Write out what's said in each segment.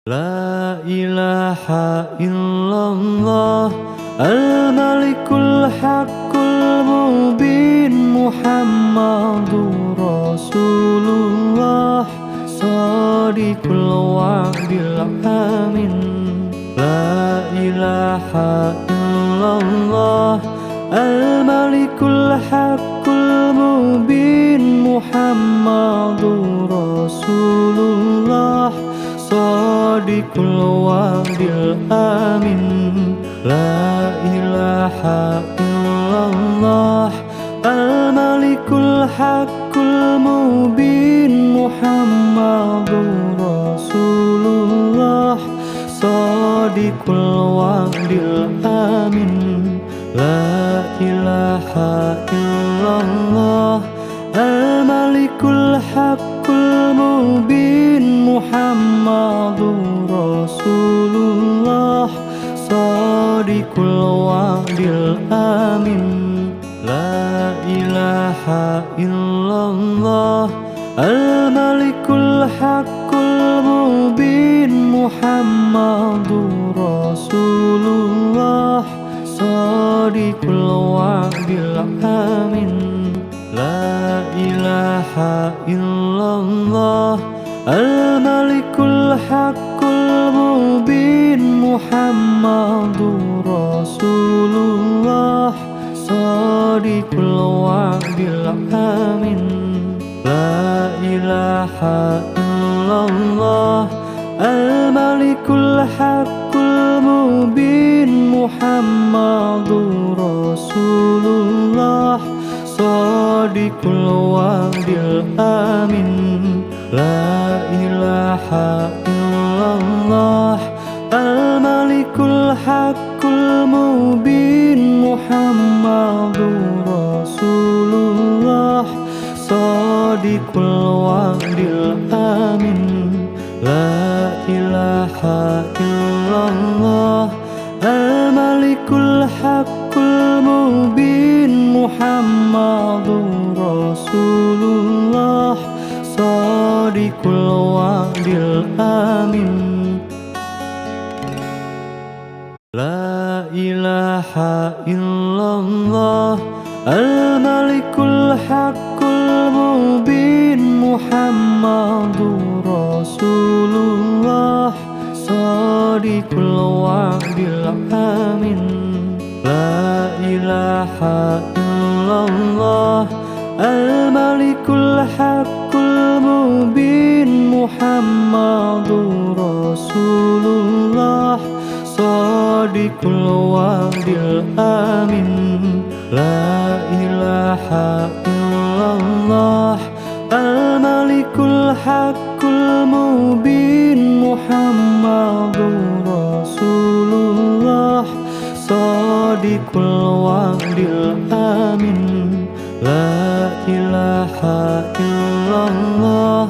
La ilaha illallah Al-Malikul Haqqul Mubin Muhammadur Rasulullah Shadiqul wa'dil amin. La ilaha illallah Al-Malikul Haqqul Mubin Muhammadur Rasulullah Shadiqul wa'dil amin. La ilaha illallah Al-Malikul Haqqul Mubin Muhammadur Rasulullah Shadiqul wa'dil amin. La ilaha illallah Al-Malikul Haqqul Mubin Muhammadur Rasulullah Shadiqul wa'dil amin. La ilaha illallah Al-Malikul Haqqul Mubin Muhammadur Rasulullah Shadiqul wa'dil amin. La ilaha illallah Al-Malikul Haqqul Mubin Muhammadur Rasulullah Shadiqul wa'dil amin. La ilaha illallah Al-Malikul Haqqul Mubin Muhammadur Rasulullah Shadiqul wa'dil amin. La ilaha illallah Al-Malikul Haqqul Mubin Muhammadur Rasulullah Shadiqul wa'dil amin. La ilaha illallah Al-Malikul Haqqul Mubin Muhammadur Rasulullah Shadiqul wa'dil amin. La ilaha illallah Al-Malikul Haqqul Mubin Muhammadur Rasulullah Shadiqul wa'dil amin. La ilaha illallah Al-Malikul Haqqul Mubin Muhammadur Rasulullah Shadiqul wa'dil amin. La ilaha illallah Al-Malikul Haqqul Mubin Muhammadur Rasulullah Shadiqul wa'dil amin. La ilaha illallah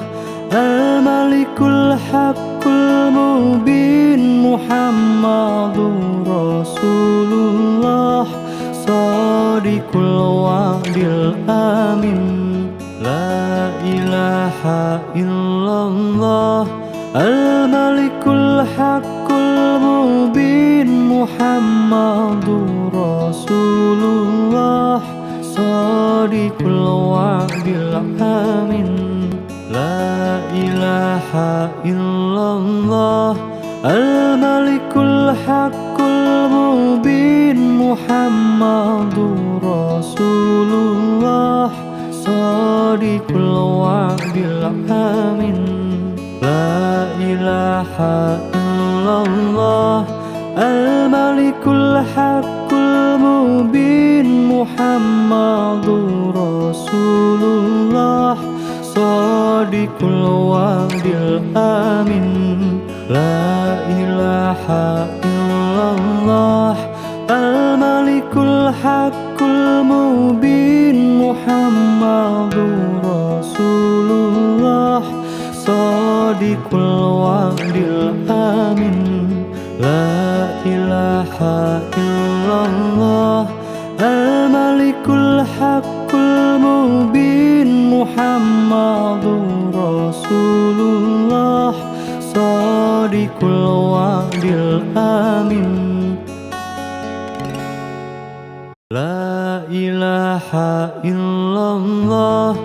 Al-Malikul Haqqul Mubin Muhammadur Rasulullah Shadiqul wa'dil amin. La ilaha illallah Al-Malikul Haqqul Mubin Muhammadur Rasulullah Shadiqul wa'dil amin. La ilaha illallah Al-Malikul Haqqul Mubin Muhammadur Rasulullah Shadiqul wa'dil amin. La ilaha illallah Al-Malikul Haqqul Mubin Muhammadur Rasulullah Shadiqul wa'dil amin. La ilaha illallah Al-Malikul Haqqul Mubin Muhammadur Rasulullah Shadiqul wa'dil amin. La ilaha illallah Al-Malikul Haqqul Mubin Muhammadur Rasulullah Shadiqul الوعد الآمن لا إله إلا الله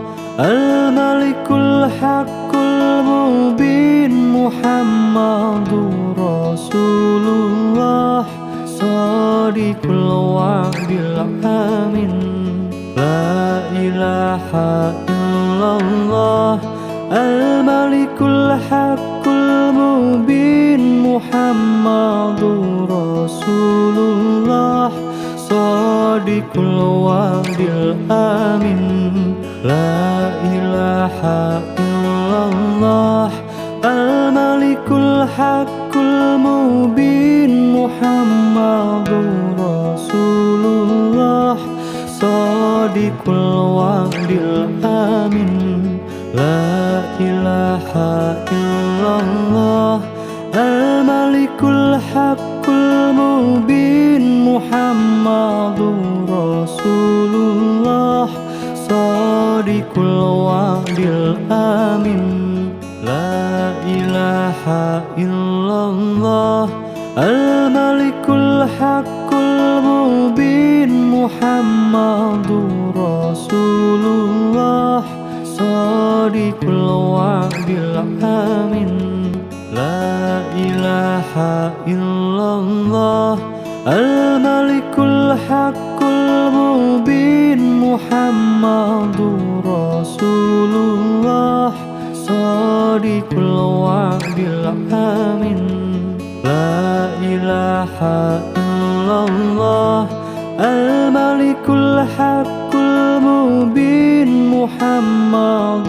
الملك الحق المبين محمد رسول الله صادق الوعد الآمن لا إله إلا الله الملك الحق المبين محمد رسول الله صادق الوعد الآمن لا إله إلا الله الملك الحق المبين محمد رسول الله صادق الوعد الآمن لا إله إلا الله الملك الحق المبين محمد رسول الله صادق الوعد الآمن لا إله إلا الله الملك الحق المبين محمد رسول الله صادق الوعد الآمن لا إله إلا الله الملك الحق المبين محمد رسول الله صادق الوعد الآمن لا إله إلا الله الملك الحق المبين محمد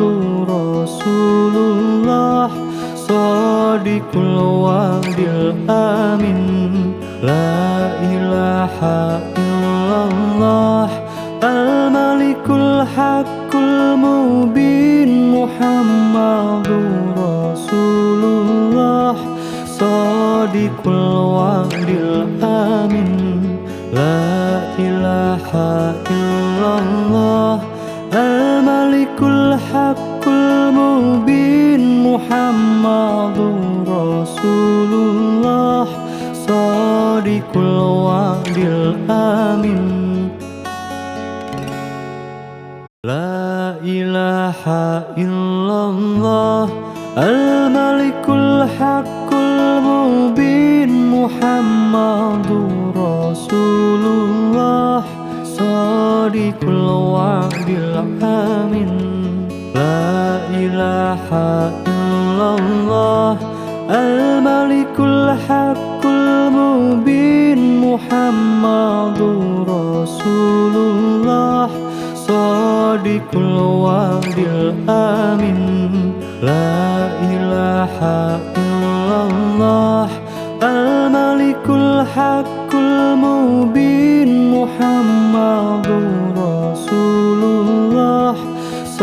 رسول الله صادق الوعد الآمن لا إله إلا الله الملك الحق المبين محمد رسول الله صادق الوعد الآمن لا إله إلا الله الملك الحق المبين محمد رسول الله صادق الوعد الآمن لا إله إلا الله الملك الحق المبين محمد رسول الله صادق الوعد الآمن لا إله إلا الله الملك الحق المبين محمد رسول الله صادق الوعد الآمن لا إله إلا الله الملك الحق المبين محمد رسول الله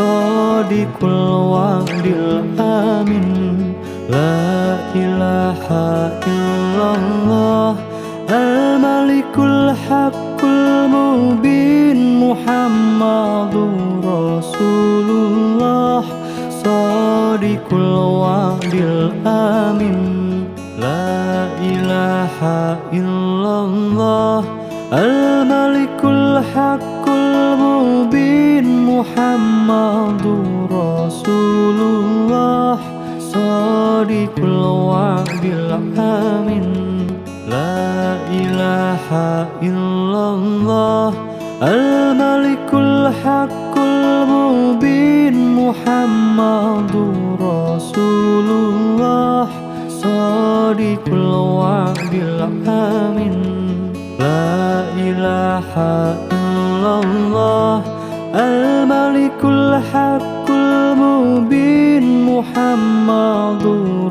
صادق الوعد الآمن لا إله إلا الله الملك الحق المبين محمد رسول الله صادق الوعد الآمن لا إله إلا الله الملك الحق المبين محمد رسول الله صادق الوعد الآمن لا إله إلا الله الملك الحق المبين محمد رسول الله صادق الوعد الآمن لا إله إلا الله الملك الحق المبين محمد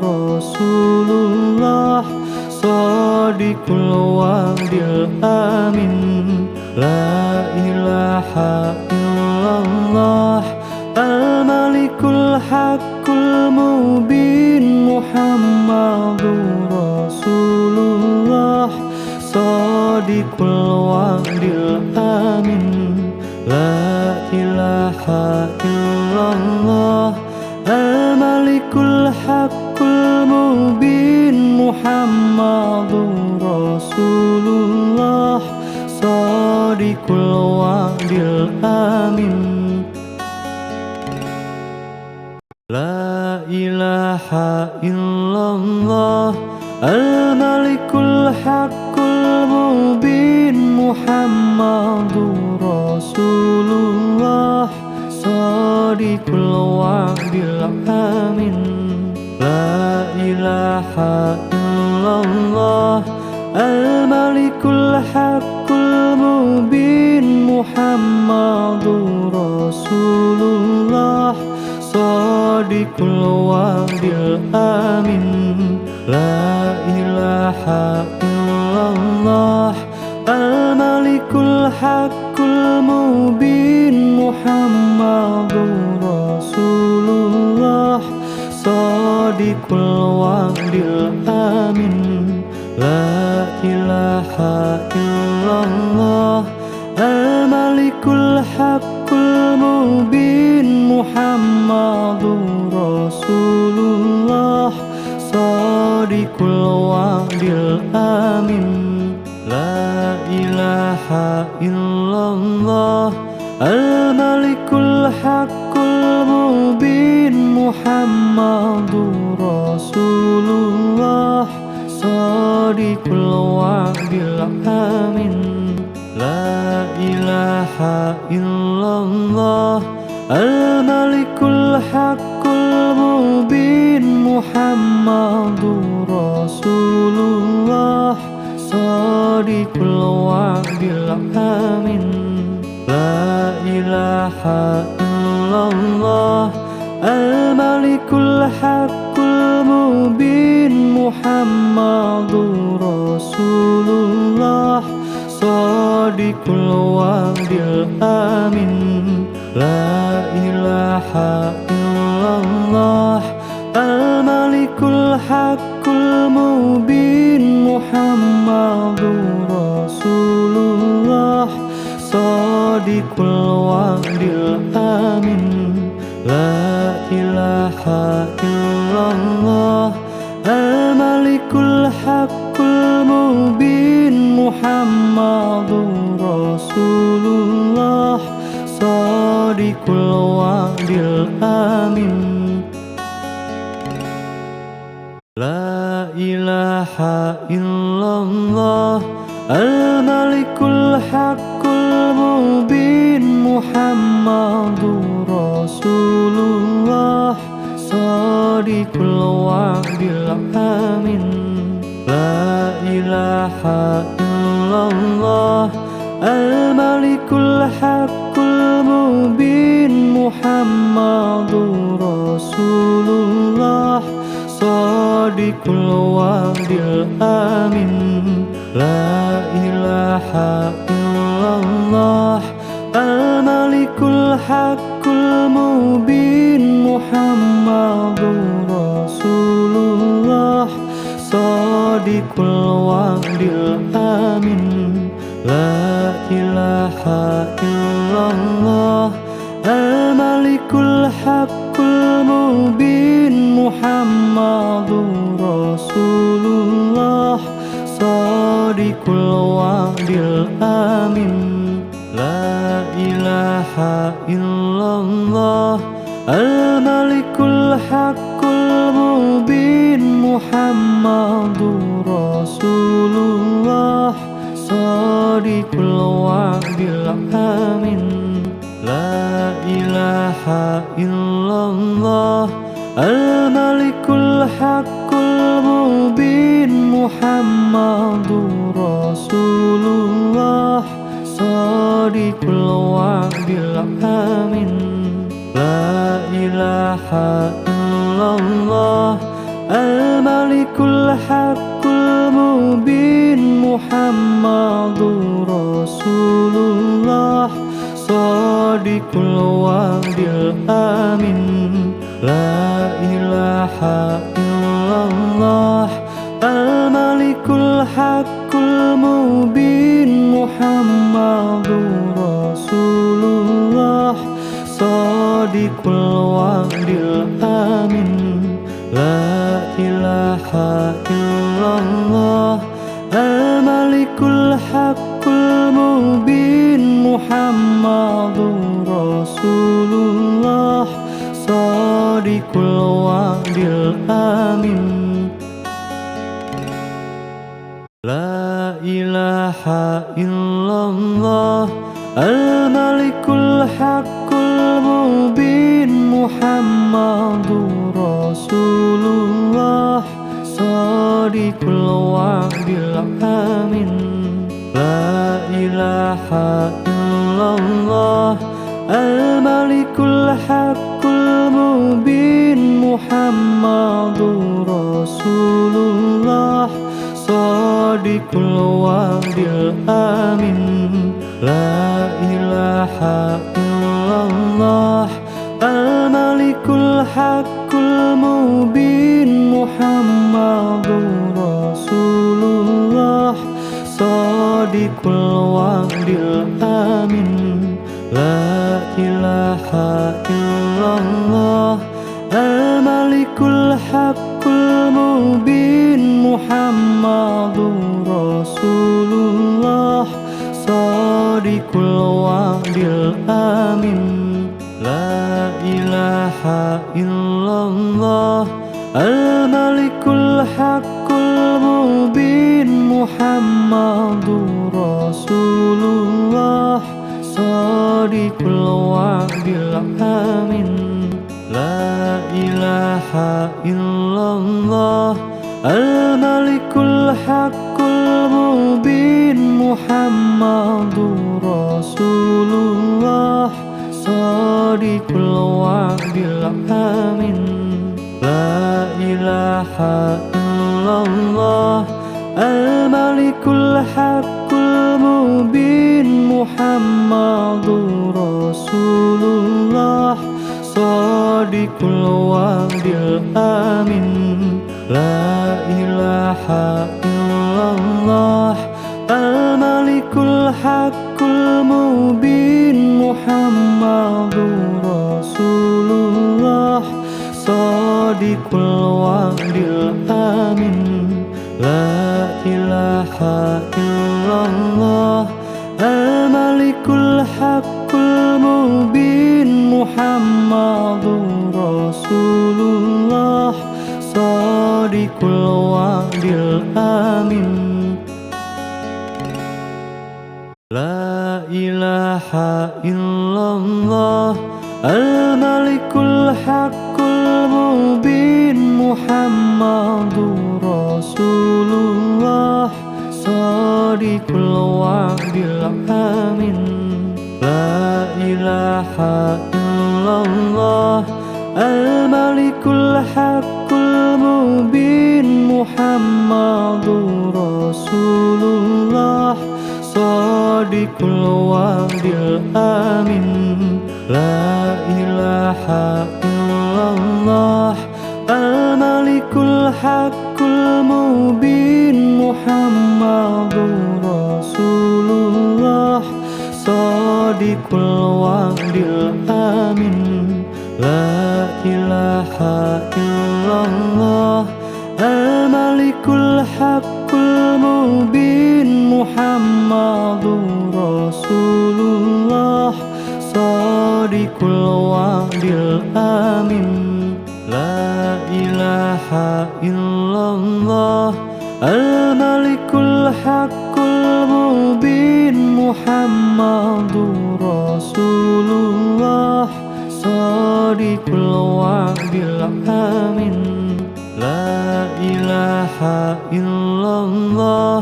رسول الله صادق الوعد الآمن لا إله إلا الله الملك الحق المبين محمد رسول الله صادق الوعد الآمن لا إله إلا الله الملك الحق المبين Muhammadur Rasulullah Shadiqul wa'dil amin. La ilaha illallah al-malikul haqqul mubin Muhammadur Rasulullah Shadiqul wa'dil amin. La ilaha illallah al-malikul haqqul mubin Muhammadur Rasulullah Shadiqul wa'dil amin. La ilaha illallah al-malikul haqqul mubin Muhammadur Rasulullah Shadiqul wa'dil amin. La ilaha illallah al-malikul haqqul mubin Muhammadur Rasulullah Shadiqul wa'dil amin. La ilaha illallah al-malikul haqqul mubin Muhammadur Rasulullah Shadiqul wa'dil amin. La ilaha illallah al-malikul haqqul mubin Muhammadur Rasulullah Shadiqul wa'dil amin. La ilaha illallah al-malikul haqqul mubin Muhammadur Rasulullah Shadiqul wa'dil amin. La ilaha illallah al-malikul haqqul mubin Muhammadur Rasulullah Shadiqul wa'dil amin. La ilaha illallah al-malikul haqqul mubin Muhammadur Rasulullah Shadiqul wa'dil amin. La ilaha illallah al-malikul haqqul mubin Muhammadur Rasulullah Shadiqul wa'dil amin. La ilaha illallah al-malikul haqqul mubin Muhammadur Rasulullah Shadiqul wa'dil amin. La ilaha illallah al-malikul haqqul mubin Muhammadur Rasulullah Shadiqul wa'dil amin. La ilaha illallah al-malikul haqqul mubin Muhammadur Rasulullah Shadiqul wa'dil amin. La ilaha illallah al-malikul haqqul mubin Muhammadur Rasulullah Shadiqul wa'dil amin. La ilaha illallah al-malikul haqqul mubin Muhammadur Rasulullah Shadiqul wa'dil amin. La ilaha illallah al-malikul haqqul mubin Muhammadur Rasulullah Shadiqul wa'dil amin. La ilaha illallah al-malikul haqqul mubin Muhammadur Rasulullah Shadiqul wa'dil amin. La ilaha illallah illallah al-malikul haqqul mubin Muhammadur Rasulullah shadiqul wa'dil amin. La ilaha illallah al-malikul haqqul mubin Muhammadur Rasulullah shadiqul wa'dil amin. La ilaha illallah al-malikul haqqul mubin Muhammadur Rasulullah shadiqul wa'dil amin. La ilaha illallah al-malikul haqqul mubin Muhammadur Rasulullah shadiqul wa'dil amin. La ilaha illallah al-malikul haqqul mubin Muhammadur Rasulullah shadiqul wa'dil amin. La ilaha illallah al-malikul haqqul mubin Muhammadur Rasulullah shadiqul wa'dil amin. La ilaha illallah al-malikul haqqul mubin Muhammadur Rasulullah shadiqul wa'dil amin. La ilaha illallah al-malikul haqqul mubin Muhammadur Rasulullah shadiqul wa'dil amin. La ilaha illallah al-malikul haqqul mubin Muhammadur Rasulullah shadiqul wa'dil amin. La ilaha illallah al-malikul haqqul mubin Muhammadur Rasulullah shadiqul wa'dil amin. La ilaha illallah al-malikul haqqul mubin Muhammadur Rasulullah shadiqul wa'dil amin. La ilaha illallah al-malikul haqqul mubin Muhammadur Rasulullah shadiqul wa'dil amin. La ilaha illallah al-malikul haqqul mubin Muhammadur Rasulullah shadiqul wa'dil amin. La ilaha illallah al-malikul haqqul mubin Muhammadur Rasulullah shadiqul wa'dil amin. La ilaha illallah al-malikul haqqul mubin Muhammadur Rasulullah shadiqul wa'dil amin. La ilaha illallah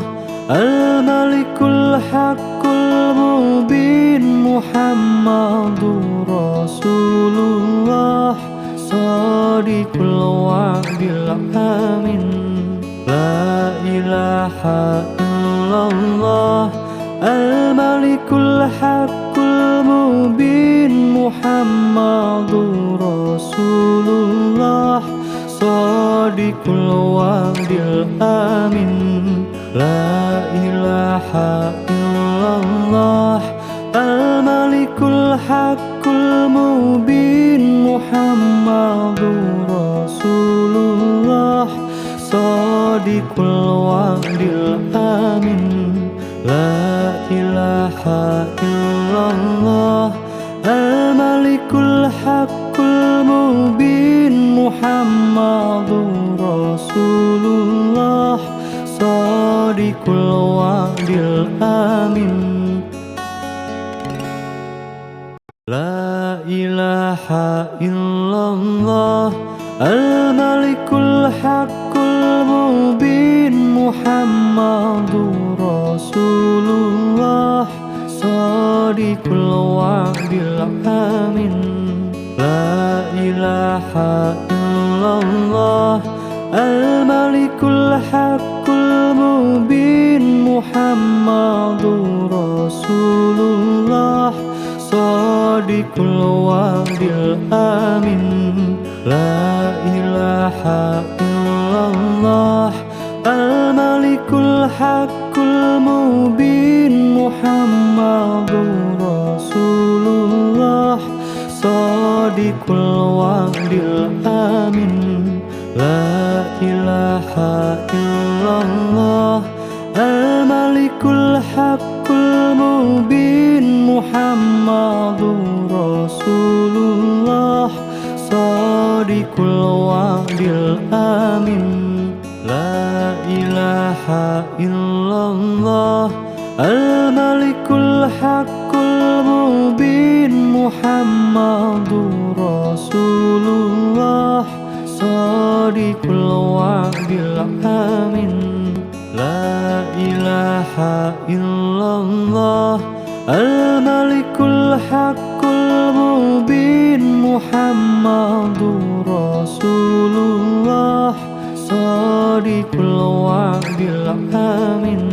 al-malikul haqqul mubin Muhammadur Rasulullah shadiqul wa'dil amin. La ilaha illallah al-malikul haqqul mubin Muhammadur Rasulullah shadiqul wa'dil amin. La ilaha illallah al-malikul haqqul mubin Muhammadur Rasulullah shadiqul wa'dil amin. La ilaha illallah al-malikul haqqul mubin Muhammadur Rasulullah shadiqul wa'dil amin. La ilaha illallah al-malikul haqqul mubin Muhammadur Rasulullah shadiqul wa'dil amin. La ilaha illallah al-malikul haqqul mubin Muhammadur Rasulullah shadiqul wa'dil amin. La ilaha illallah al-malikul haqqul mubin Muhammadur Rasulullah shadiqul wa'dil amin. La ilaha illallah al-malikul haqqul mubin Muhammadur Rasulullah shadiqul wa'dil amin. La ilaha illallah al-malikul haqqul mubin Muhammadur Rasulullah shadiqul wa'dil amin. La ilaha illallah al-malikul haqqul mubin Muhammadur Rasulullah shadiqul wa'dil amin.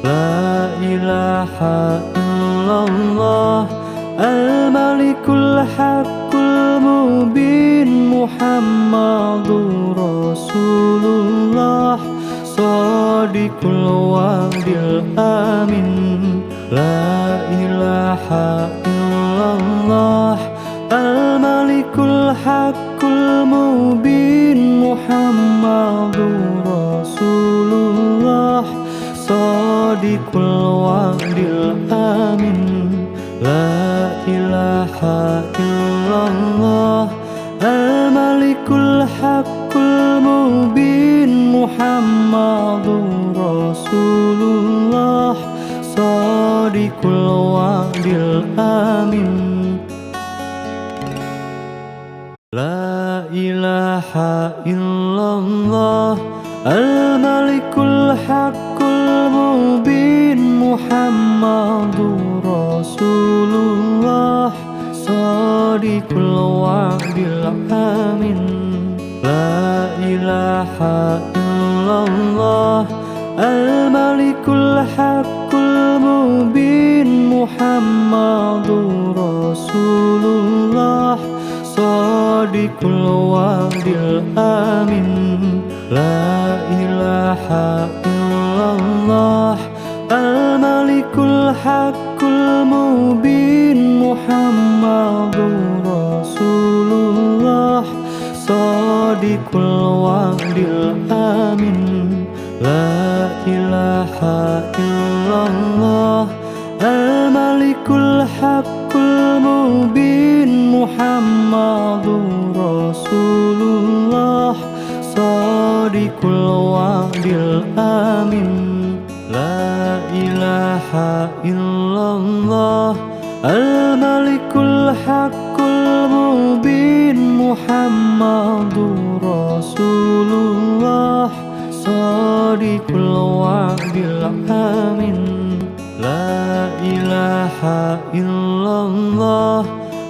La ilaha illallah al-malikul haqqul mubin Muhammadur Rasulullah shadiqul wa'dil amin. La ilaha illallah al-malikul haqqul mubin Muhammadur Rasulullah shadiqul wa'dil amin. La ilaha illallah al-malikul haqqul mubin Muhammadur Rasulullah shadiqul wa'dil amin. La ilaha illallah al-malikul haqqul mubin Muhammadur Rasulullah shadiqul wa'dil amin. La ilaha illallah al-malikul haqqul mubin Muhammadur Rasulullah shadiqul wa'dil amin. La ilaha illallah al-malikul haqqul mubin Muhammadur Rasulullah shadiqul wa'dil amin. La ilaha illallah al-malikul haqqul mubin Muhammadur Rasulullah shadiqul wa'dil amin. La ilaha illallah al-malikul haqqul mubin Muhammadur Rasulullah shadiqul wa'dil amin. La ilaha illallah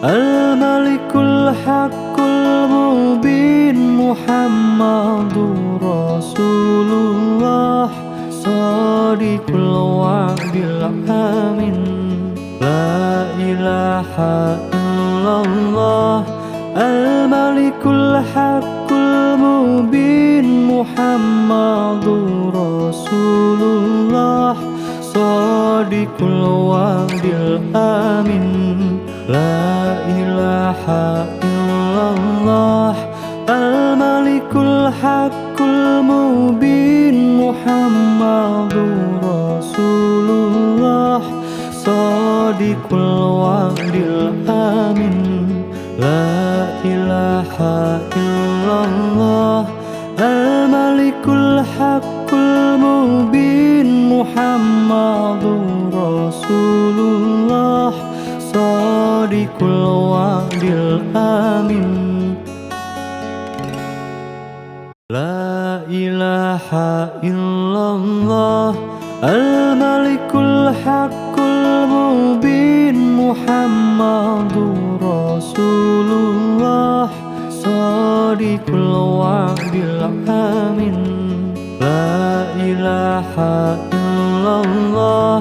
al-malikul haqqul mubin Muhammadur Rasulullah shadiqul wa'dil amin. La ilaha illallah al-malikul haqqul mubin Muhammadur Rasulullah shadiqul wa'dil amin. La ilaha illallah al-malikul haqqul mubin Muhammadur Rasulullah Shadiqul wa'dil amin. La ilaha illallah al-malikul haqqul mubin Muhammadur Rasulullah Shadiqul wa'dil amin. La ilaha illallah al-malikul haqqul mubin Muhammadur Rasulullah Shadiqul wa'dil amin. La ilaha illallah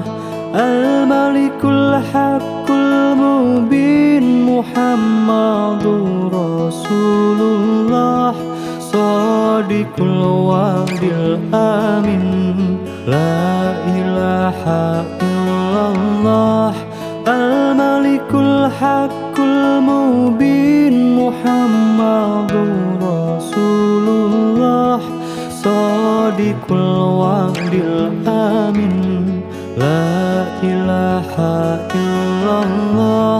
al-malikul haqqul mubin Muhammadur Rasulullah Shadiqul wa'dil amin. La ilaha illallah al-malikul haqqul mubin Muhammadur Rasulullah Shadiqul wa'dil amin. La ilaha illallah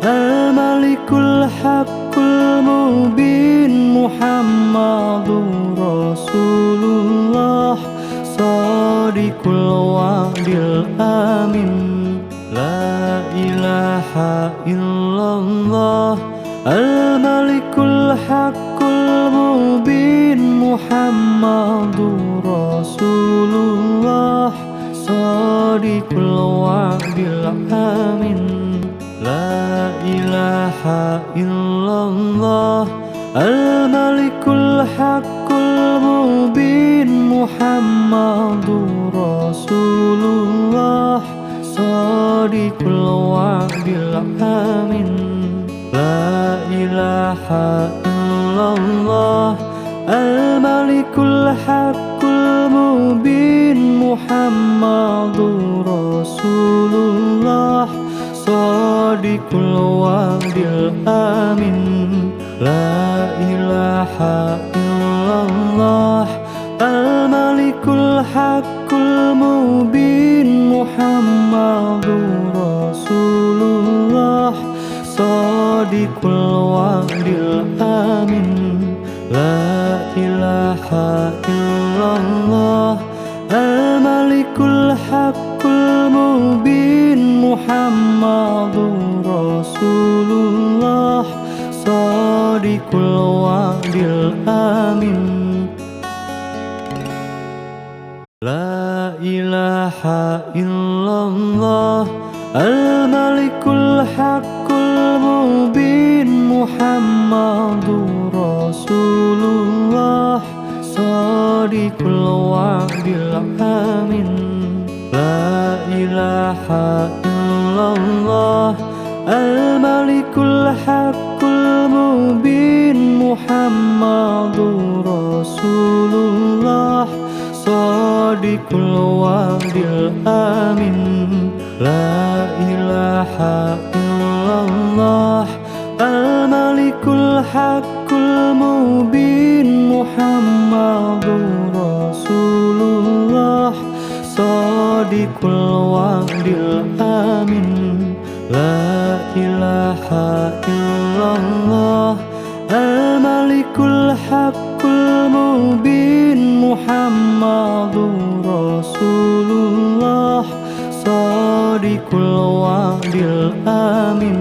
al-malikul haqqul mubin Muhammadur Rasulullah Shadiqul wa'dil amin. La ilaha illallah al-malikul haqqul mubin Muhammadur Rasulullah Shadiqul wa'dil amin. La ilaha illallah al-malikul haqqul mubin Muhammadur Rasulullah Shadiqul wa'dil amin. La ilaha illallah al-malikul haqqul mubin Muhammadur Rasulullah Shadiqul wa'dil amin. La ilaha illallah al-malikul haqqul mubin Muhammadur Rasulullah Shadiqul wa'dil amin. La ilaha illallah al-malikul haqqul mubin Muhammadur Rasulullah Shadiqul wa'dil amin. La ilaha illallah al-malikul haqqul mubin Muhammadur Rasulullah Shadiqul wa'dil amin. La ilaha illallah al-malikul haqqul mubin Muhammadur Rasulullah Shadiqul wa'dil amin. La ilaha illallah al-malikul haqqul mubin Muhammadur Rasulullah Shadiqul wa'dil amin. La ilaha illallah al-malikul haqqul mubin Muhammadur Rasulullah Shadiqul wa'dil amin.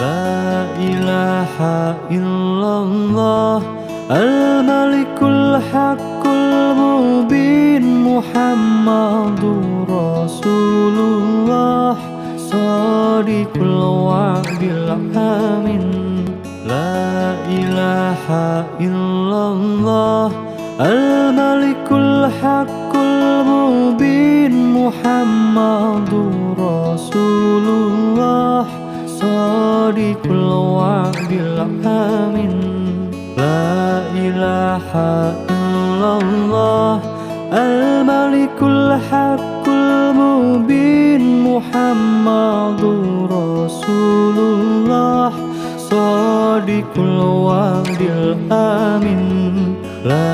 La ilaha illallah al-malikul haqqul mubin Muhammadur Rasulullah Shadiqul wa'dil amin. La ilaha illallah al-malikul haqqul mubin Muhammadur Rasulullah Shadiqul wa'dil amin. La ilaha illallah al-malikul haqqul mubin Muhammadur Rasulullah Shadiqul wa'dil amin. La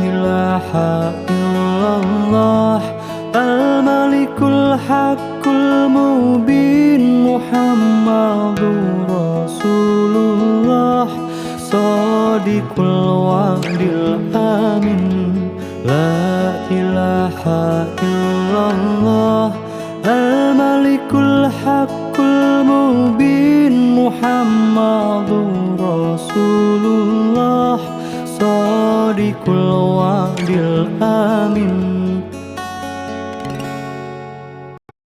ilaha illallah illallah al-malikul haqqul mubin Muhammadur Rasulullah shadiqul wa'dil amin la ilaha illallah al-malikul haqqul mubin Muhammadur Rasulullah shadiqul wa'dil amin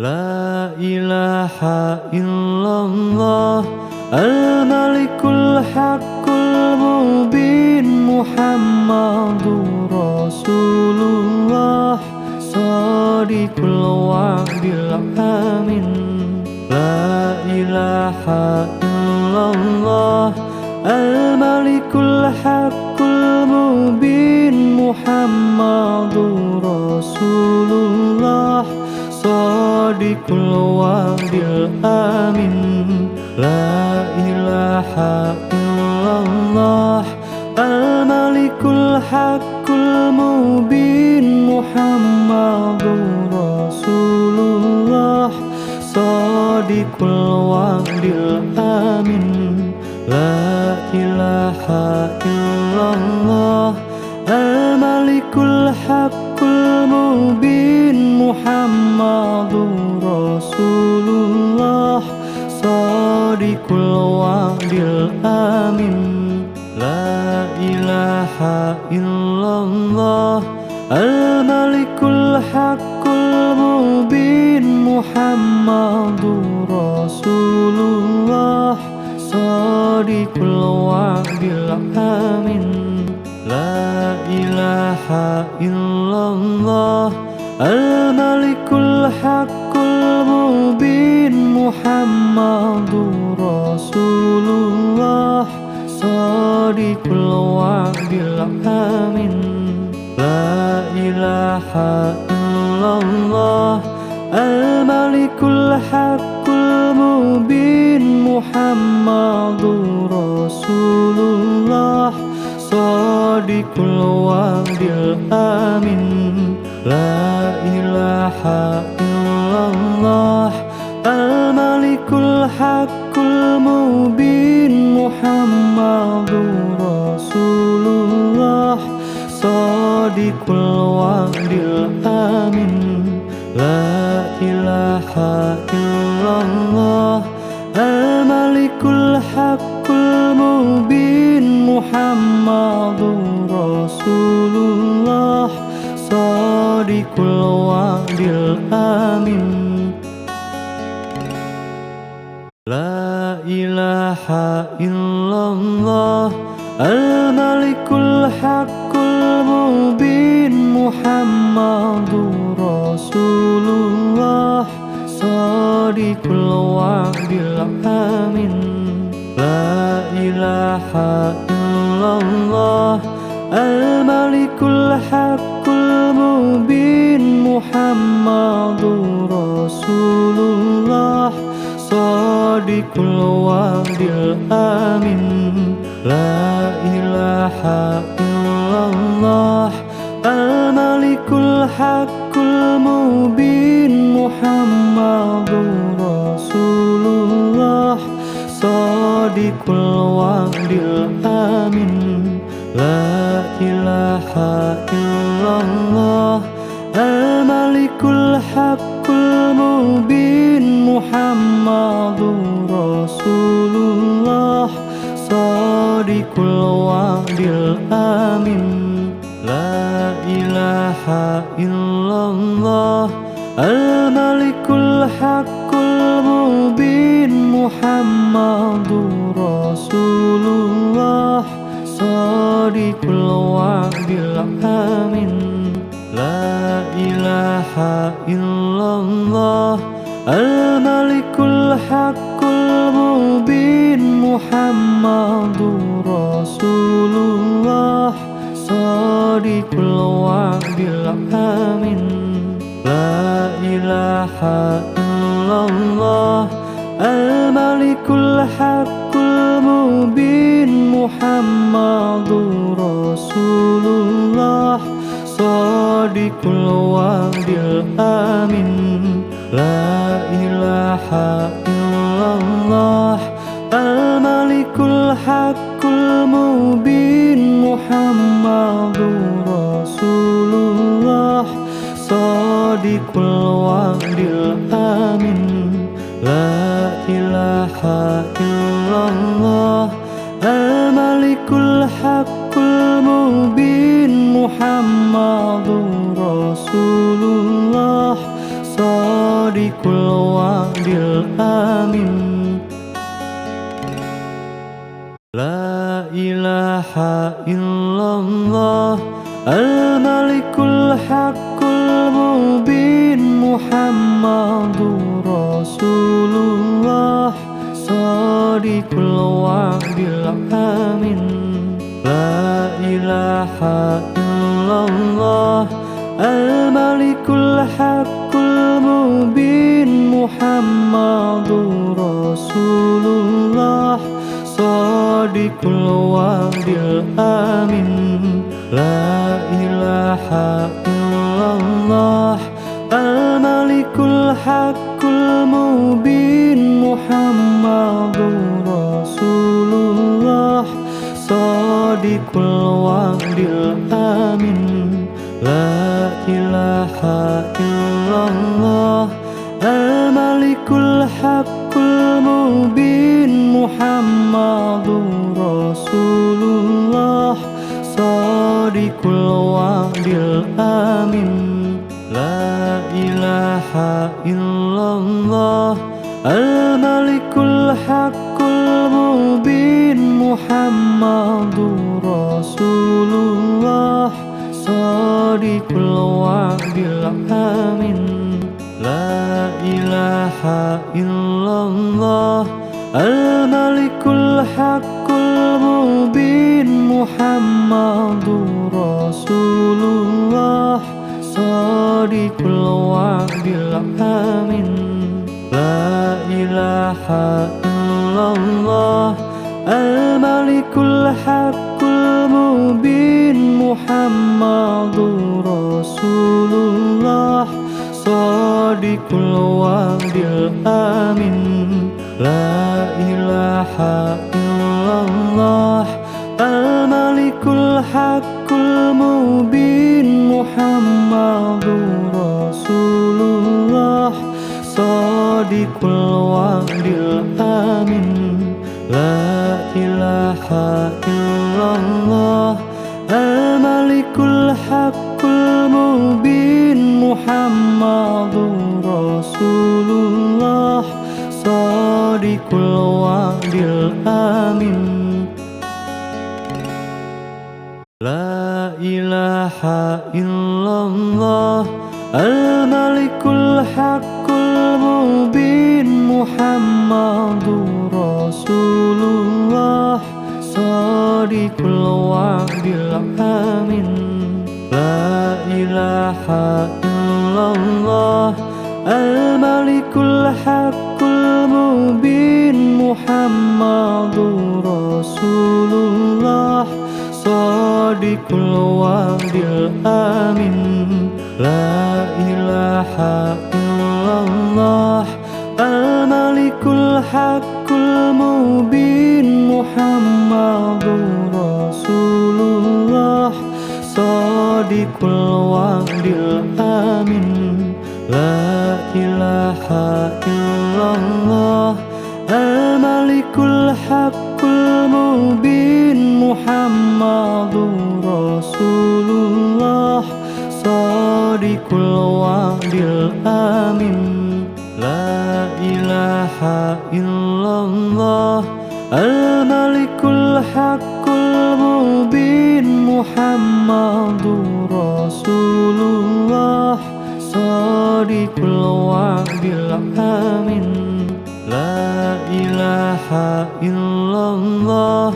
la ilaha illallah al-malikul haqqul mubin Muhammadur Rasulullah shadiqul wa'dil amin la ilaha illallah al-malikul haqqul mubin Muhammadur Rasulullah shadiqul wa'dil amin la ilaha illallah al-malikul haqqul mubin Muhammadur Rasulullah shadiqul wa'dil amin la ilaha illallah al-malikul haqqul mubin Muhammadur Rasulullah shadiqul wa'dil amin la ilaha illallah al-malikul haqqul mubin Muhammadur Rasulullah shadiqul wa'dil amin la ilaha illallah al-malikul haqqul mubin Muhammadur Rasulullah shadiqul wa'dil amin la ilaha illallah al-malikul haqqul mubin Muhammadur Rasulullah shadiqul wa'dil amin la ilaha illallah al-malikul haqqul mubin Muhammadur Rasulullah shadiqul wa'dil amin la ilaha illallah al-malikul haqqul mubin Muhammadur Rasulullah shadiqul wa'dil amin la ilaha illallah al-malikul haqqul mubin Muhammadur Rasulullah shadiqul wa'dil amin la ilaha illallah al-malikul haqqul mubin Muhammadur Rasulullah shadiqul wa'dil amin la ilaha illallah al-malikul haqqul mubin Muhammadur Rasulullah shadiqul wa'dil amin la ilaha illallah al-malikul haqqul mubin Muhammadur Rasulullah shadiqul wa'dil amin la ilaha illallah al-malikul haqqul mubin Muhammadur Rasulullah shadiqul wa'dil amin la ilaha illallah al-malikul haqqul mubin Muhammadur Rasulullah shadiqul wa'dil amin la ilaha illallah al-malikul haqqul mubin Muhammadur Rasulullah shadiqul الوعد الآمن لا إله إلا الله الملك الحق المبين محمد رسول الله صادق الوعد الآمن لا إله إلا الله الملك الحق المبين محمد رسول الله صادق الوعد الآمن لا إله إلا الله الملك الحق المبين محمد رسول الله صادق الوعد الآمن لا إله إلا الله الملك الحق المبين محمد رسول الله صادق الوعد الآمن لا إله إلا الله الملك الحق المبين محمد رسول الله صادق الوعد الآمن لا إله إلا الله الملك الحق المبين محمد رسول الله صادق الوعد الآمن لا إله إلا الله الملك الحق المبين محمد رسول الله صادق الوعد الآمن لا إله إلا الله الملك الحق المبين محمد رسول الله صادق الوعد الآمن لا إله إلا الله الملك الحق المبين محمد رسول الله صادق الوعد الآمن لا إله إلا الله الملك الحق المبين محمد رسول الله صادق الوعد الآمن لا إله إلا الله الملك الحق المبين محمد رسول الله صادق الوعد الآمن لا إله إلا الله الملك الحق المبين محمد رسول الله صادق الوعد الآمن لا إله إلا الله الملك الحق المبين محمد رسول الله صادق الوعد الآمن لا إله إلا الله الملك الحق المبين محمد رسول الله صادق الوعد الآمن لا إله إلا الله الملك الحق المبين محمد رسول الله صادق الوعد الآمن لا إله إلا الله الملك الحق المبين محمد رسول الله صادق الوعد الآمن لا إله إلا الله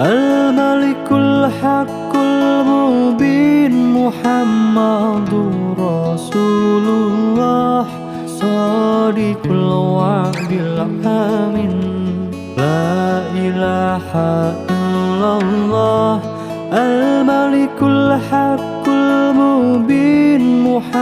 الملك الحق المبين محمد رسول الله صادق الوعد الآمن لا إله إلا الله الملك الحق المبين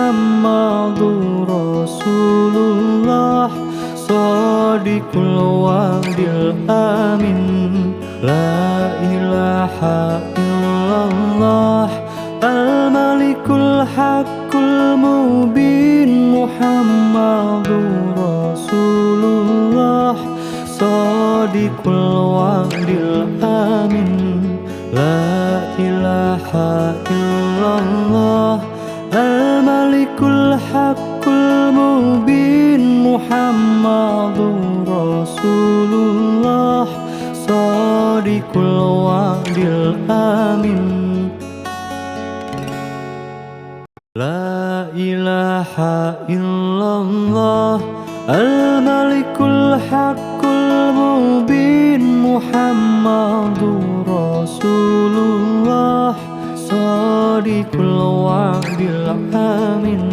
Muhammadur Rasulullah Shadiqul wa'dil amin. La ilaha illallah al-malikul haqqul mubin. Muhammadur Rasulullah Shadiqul wa'dil amin. La ilaha illallah al-malikul haqqul mubin. Muhammadur Rasulullah Shadiqul wa'dil amin. La ilaha illallah al-malikul haqqul mubin. Muhammadur Rasulullah Shadiqul wa'dil amin.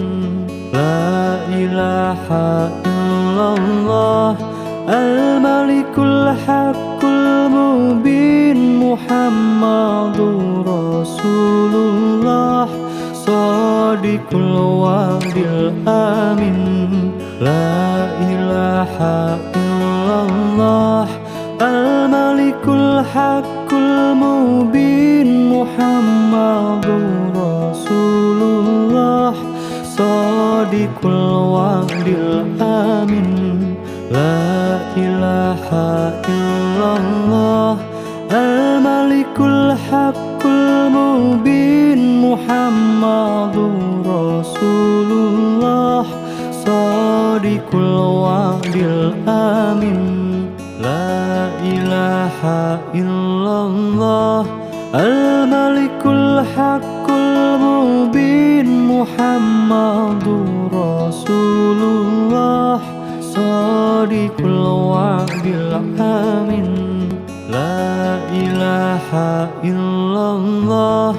La ilaha illallah al-malikul haqqul mubin. Muhammadur Rasulullah Shadiqul wa'dil amin. La ilaha illallah al-malikul haqqul mubin. Muhammadur Rasulullah Shadiqul wa'dil amin. La ilaha illallah al-malikul haqqul mubin. Muhammadur Rasulullah Shadiqul wa'dil amin. La ilaha illallah al-malikul haqqul mubin. Muhammadur Rasulullah Shadiqul wa'dil amin. La ilaha illallah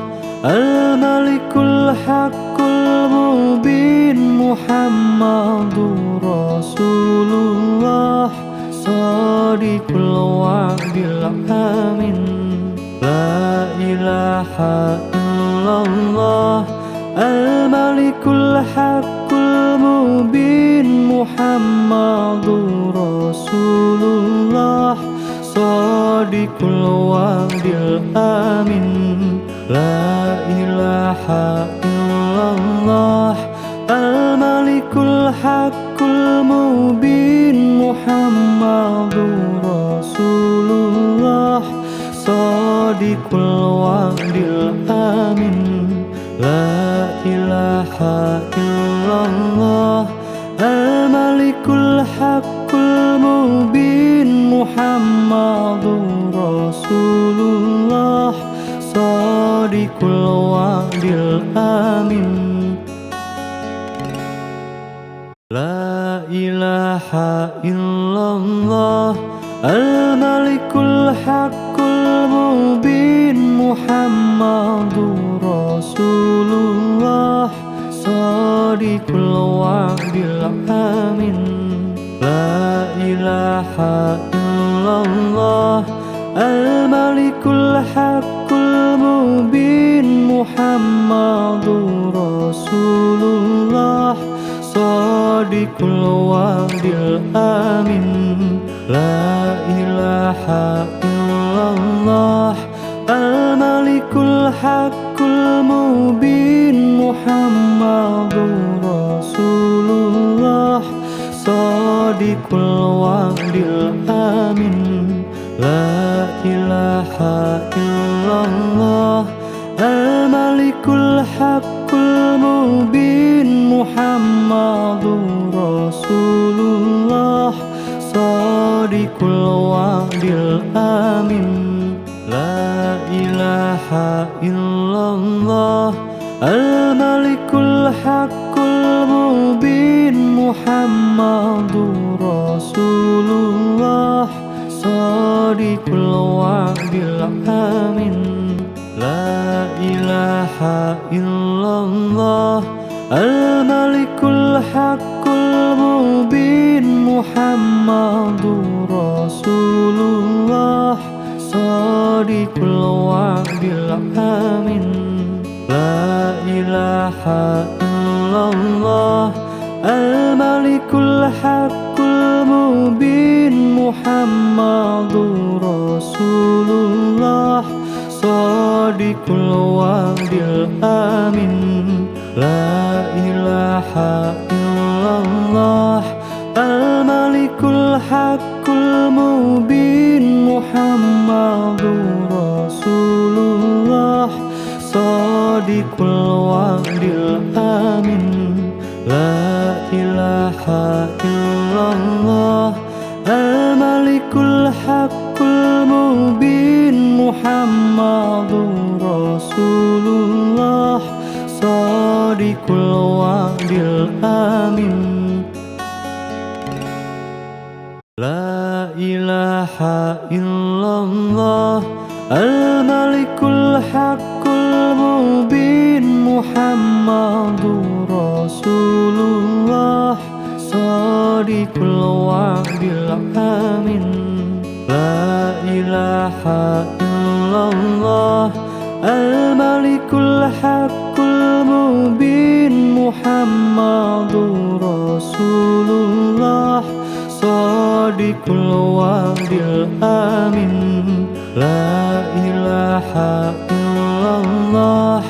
al-malikul haqqul mubin. Muhammadur Rasulullah Shadiqul wa'dil amin. La ilaha illallah al-malikul haqqul mubin. Muhammadur Rasulullah Shadiqul wa'dil amin. La ilaha illallah al-malikul haqqul mubin. Muhammadur Rasulullah Shadiqul wa'dil amin. La ilaha illallah al-malikul haqqul mubin. Muhammadur Rasulullah Shadiqul wa'dil amin. La ilaha illallah al-malikul haqqul mubin. Muhammadur Rasulullah Shadiqul wa'dil amin. La ilaha illallah al-malikul haqqul mubin. Muhammadur Rasulullah Shadiqul wa'dil amin. La ilaha illallah al-malikul haqqul mubin. Muhammadur Rasulullah Shadiqul wa'dil amin. La ilaha illallah al-malikul haqqul mubin. Muhammadur Rasulullah Shadiqul wa'dil amin. La ilaha illallah al-malikul haqqul mubin. Muhammadur Rasulullah Shadiqul wa'dil amin. La ilaha illallah al-malikul haqqul mubin. Muhammadur Rasulullah Shadiqul wa'dil amin. La ilaha illallah illallah Al-Malikul Haqqul Mubin Muhammadur Rasulullah Shadiqul Wa'dil Amin La ilaha illallah Al-Malikul Haqqul Mubin Muhammadur Rasulullah Shadiqul Wa'dil Amin La ilaha illallah Al-Malikul Haqqul Mubin Muhammadur Rasulullah Shadiqul Wa'dil Amin La ilaha illallah Al-Malikul Haqqul Mubin Muhammadur Rasulullah Shadiqul Wa'dil Amin La ilaha illallah Al-Malikul Haqqul Mubin Muhammadur Rasulullah Shadiqul Wa'dil Amin La ilaha illallah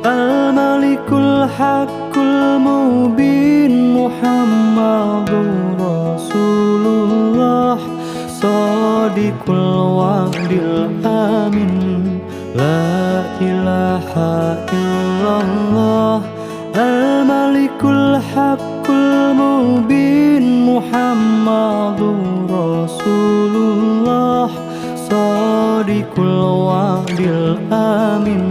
Al-Malikul Haqqul Mubin Muhammadur Rasulullah Shadiqul Wa'dil Amin La ilaha illallah Al-Malikul Haqqul Mubin Muhammadur Rasulullah Shadiqul Wa'dil Amin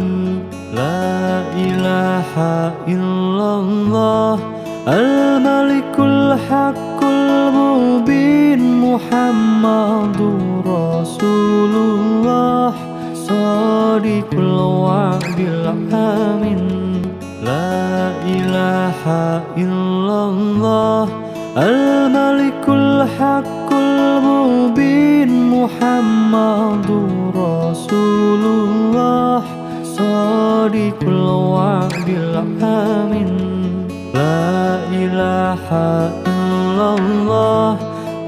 La ilaha illallah Al-Malikul Haqqul Mubin Muhammadur Rasulullah Shadiqul Wa'dil Amin La ilaha illallah Al-Malikul Haqqul Mubin Muhammadur Rasulullah Shadiqul Wa'dil Amin La ilaha illallah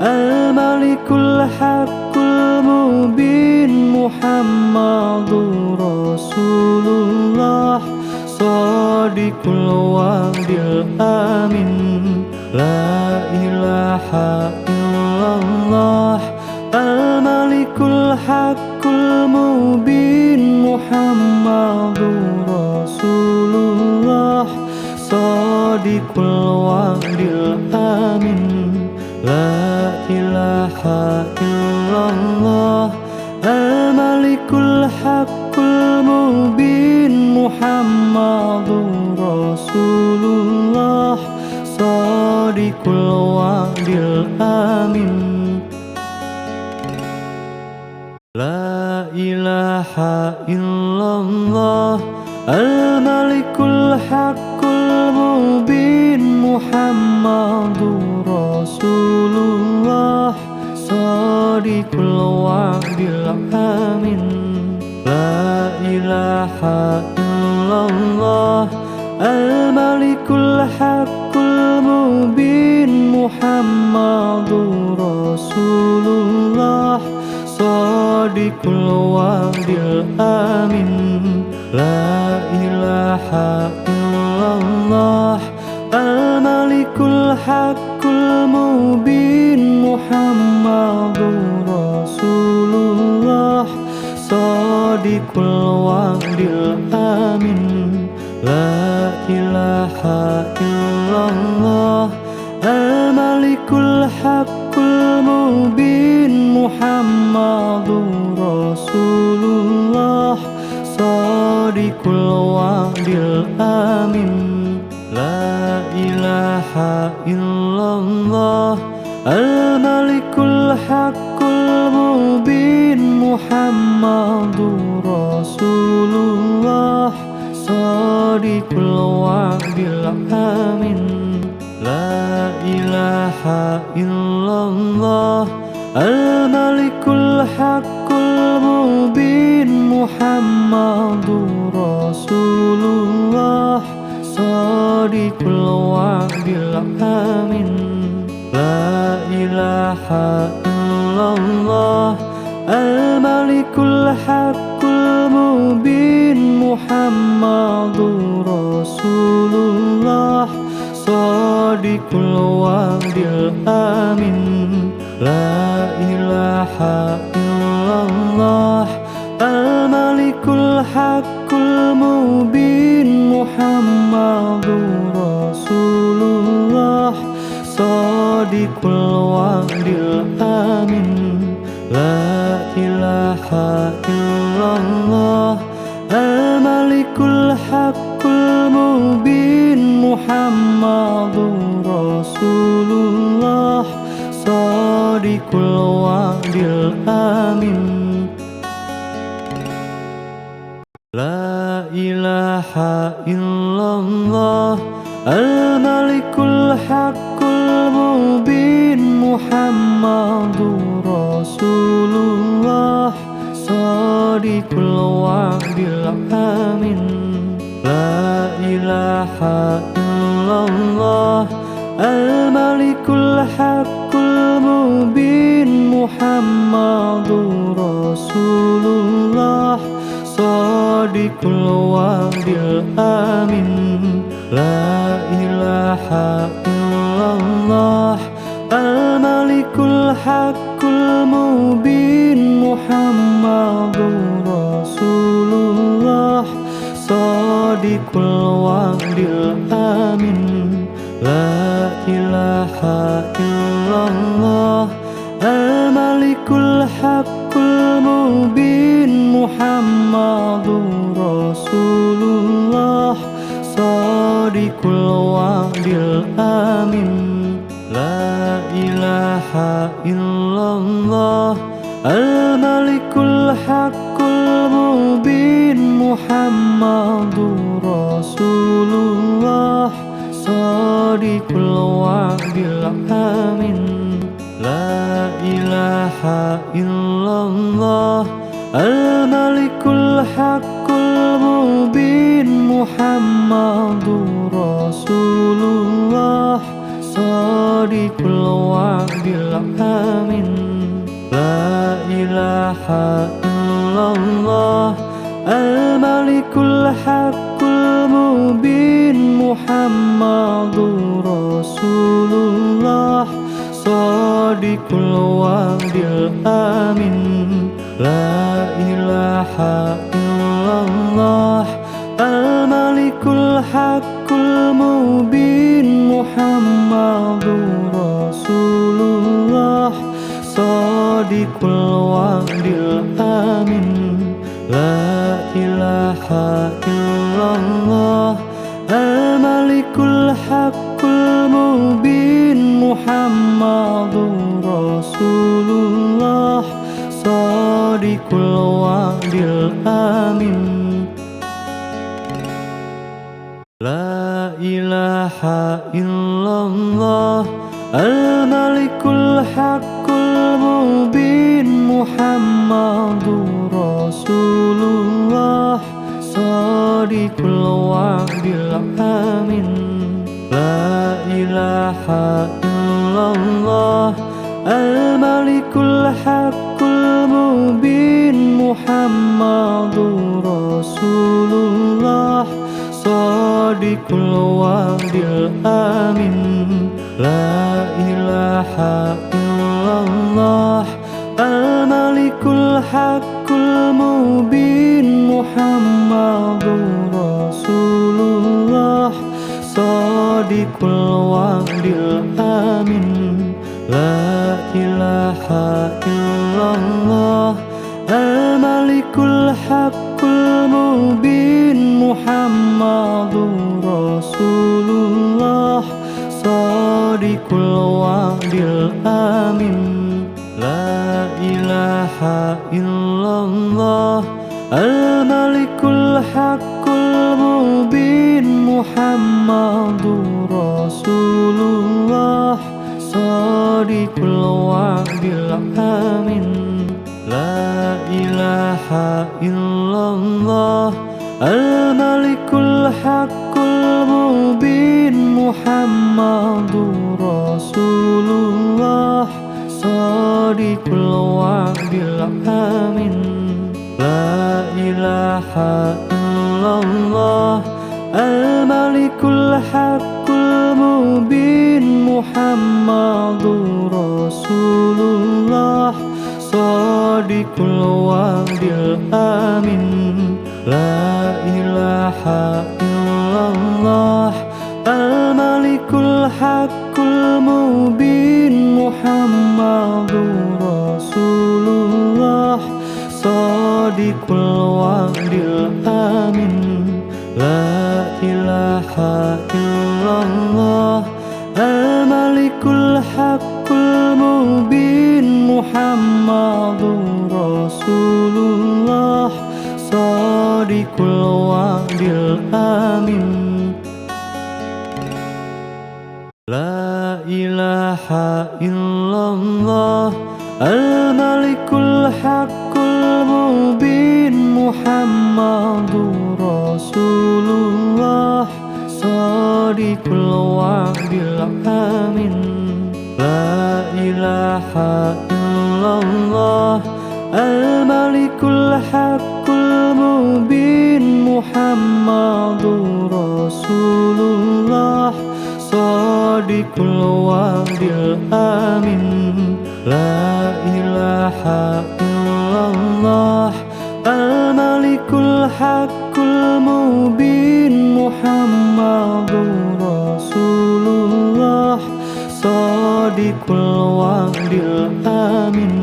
Al-Malikul Haqqul Mubin Muhammadur Rasulullah Shadiqul Wa'dil Amin La ilaha illallah Al-Malikul Haqqul Mubin Muhammadur Rasulullah Shadiqul Wa'dil Amin La ilaha illallah Al-Malikul Haqqul Mubin Muhammadur Rasulullah Shadiqul Wa'dil Amin La ilaha illallah Al-Malikul Haqqul Mubin Muhammadur Rasulullah Shadiqul Wa'dil Amin La ilaha illallah Al-Malikul Haqqul Mubin Muhammadur Rasulullah Shadiqul Wa'dil Amin La ilaha illallah Al-Malikul Haqqul Mubin Muhammadur Rasulullah Shadiqul Wa'dil Amin La ilaha illallah Al-Malikul Haqqul Mubin Muhammadur Rasulullah Shadiqul Wa'dil Amin La ilaha illallah Al-Malikul Haqqul Mubin Muhammadur Rasulullah Shadiqul Wa'dil Amin La ilaha illallah Al-Malikul Haqqul Mubin Muhammadur Rasulullah Shadiqul الآمن لا إله إلا الله الملك الحق المبين محمد رسول الله صادق الوعد الآمن لا إله إلا الله الملك الحق المبين محمد رسول الله صادق الوعد الآمن لا إله إلا الله الملك الحق المبين محمد رسول الله صادق الوعد الآمن لا إله إلا الله الملك الحق المبين محمد رسول الله صادق الوعد الآمن لا إله إلا الله الملك الحق المبين محمد رسول الله صادق الوعد الآمن لا إله إلا الله الملك الحق المبين محمد رسول الله صادق الوعد الآمن لا إله إلا الله الملك الحق المبين محمد رسول الله صادق الوعد الآمن لا إله إلا الله الملك الحق المبين محمد رسول الله صادق الوعد الآمن لا إله إلا الله الملك الحق المبين محمد رسول الله صادق الوعد الآمن لا إله إلا الله الملك الحق المبين محمد رسول الله صادق الوعد الآمن لا إله إلا الله الملك الحق المبين محمد رسول الله صادق الوعد الآمن لا إله إلا الله الملك الحق المبين محمد رسول الله صادق الوعد الآمن لا إله إلا الله الملك الحق المبين محمد رسول الله صادق الوعد الآمن لا إله إلا الله الملك الحق المبين محمد رسول الله صادق الوعد الآمن لا إله إلا الله الملك الحق المبين محمد رسول الله صادق الوعد الآمن لا إله إلا الله الملك الحق المبين محمد رسول الله صادق الوعد الآمن لا إله إلا الله الملك الحق المبين محمد رسول الله صادق الوعد الآمن لا إله إلا الله الملك الحق المبين Muhammadur Rasulullah Shadiqul wa'dil amin. La ilaha illallah Al-Malikul Haqqul Mubin Muhammadur Rasulullah Shadiqul wa'dil amin. La ilaha illallah Al-Malikul Haqqul Mubin Muhammadur Rasulullah Shadiqul wa'dil amin. La ilaha illallah Al-Malikul Haqqul Mubin Muhammadur Rasulullah Shadiqul wa'dil amin. La ilaha illallah Al-Malikul Haqqul Mubin Muhammadur Rasulullah Shadiqul wa'dil amin. La ilaha illallah Al-Malikul Haqqul Mubin Muhammadur Rasulullah Shadiqul wa'dil amin. La ilaha illallah Al-Malikul Haqqul Mubin Muhammadur Rasulullah Shadiqul wa'dil amin.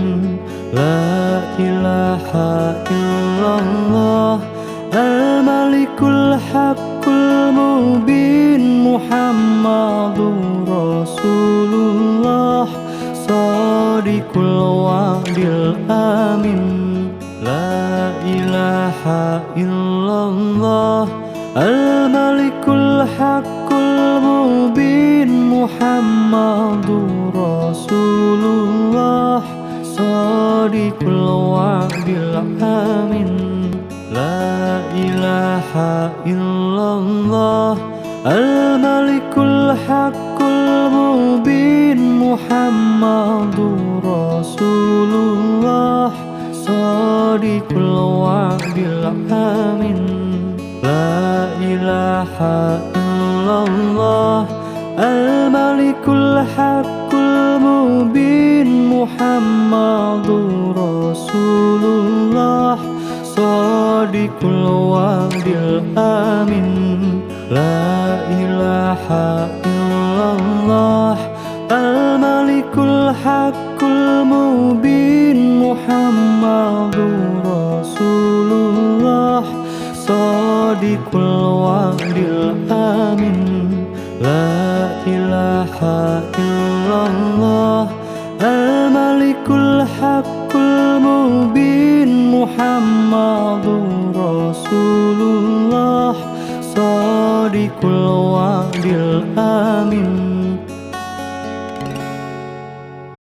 La ilaha illallah Al-Malikul Haqqul Mubin Muhammadur Rasulullah Shadiqul wa'dil amin. La ilaha illallah Al-Malikul Haqqul Mubin Muhammadur Rasulullah Shadiqul wa'dil amin. La ilaha illallah Al-Malikul Haqqul Mubin Muhammadur Rasulullah Shadiqul wa'dil amin. La ilaha illallah Al-Malikul Haqqul Mubin Muhammadur Rasulullah Shadiqul wa'dil amin. La ilaha illallah Al-Malikul Haqqul Mubin Muhammadur Rasulullah Shadiqul wa'dil amin. La ilaha illallah Al-Malikul Haqqul Mubin Muhammadur Rasulullah Shadiqul wa'dil amin.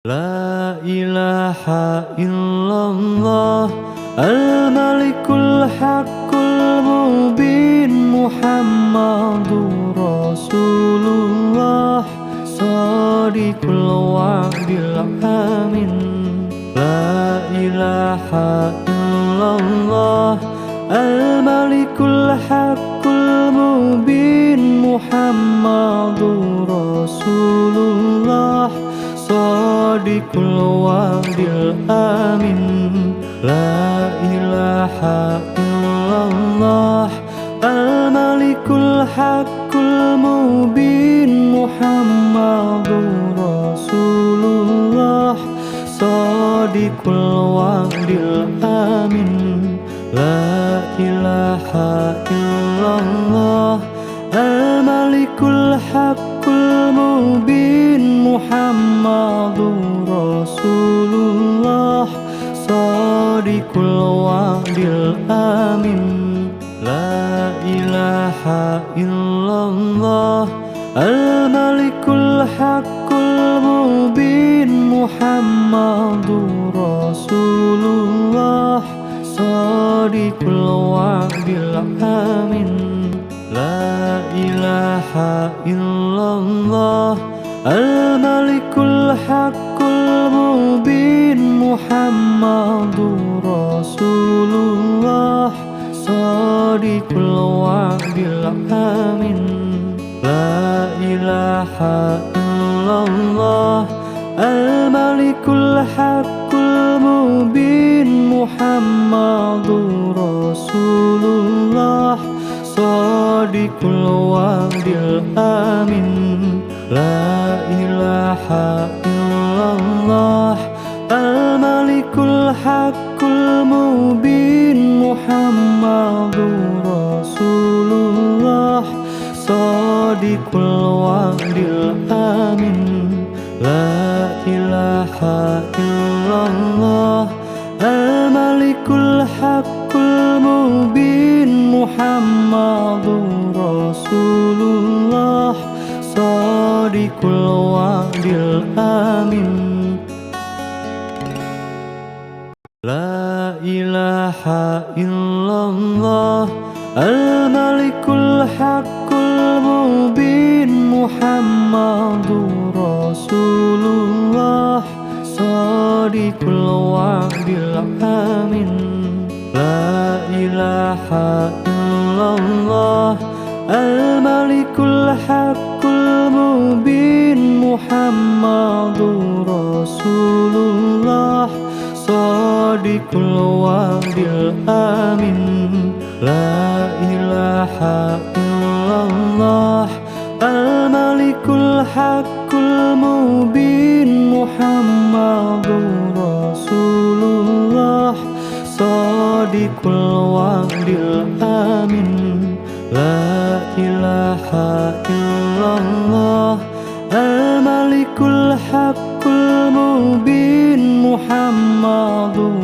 La ilaha illallah Al-Malikul Haqqul Mubin Muhammadur Rasulullah Shadiqul wa'dil amin. La ilaha illallah Al-Malikul Haqqul Mubin Muhammadur Rasulullah Shadiqul wa'dil amin. La ilaha illallah Al-Malikul Haqqul Mubin Muhammadur Rasulullah Shadiqul wa'dil amin. La ilaha illallah Al-Malikul Haqqul Mubin Muhammadur Rasulullah Shadiqul wa'dil amin. La ilaha illallah Al-Malikul Haqqul Mubin Muhammadur Rasulullah Shadiqul wa'dil amin. La ilaha ilaha illallah Al-Malikul Haqqul Mubin Muhammadur Rasulullah Shadiqul wa'dil amin La ilaha illallah Al-Malikul Haqqul Mubin Muhammadur Rasulullah Shadiqul wa'dil amin La ilaha illallah Al-Malikul Haqqul Mubin Muhammadur Rasulullah Shadiqul wa'dil amin La ilaha illallah Al-Malikul Haqqul Mubin Muhammadur Rasulullah Shadiqul wa'dil amin La ilaha illallah Al-Malikul Haqqul Mubin Muhammadur Rasulullah Shadiqul wa'dil amin La ilaha illallah Al-Malikul Haqqul Mubin Muhammadur Rasulullah Shadiqul wa'dil amin La ilaha illallah Al-Malikul Haqqul Mubin Muhammadur Rasulullah Shadiqul wa'dil amin La ilaha illallah Al-Malikul Haqqul Mubin Muhammadur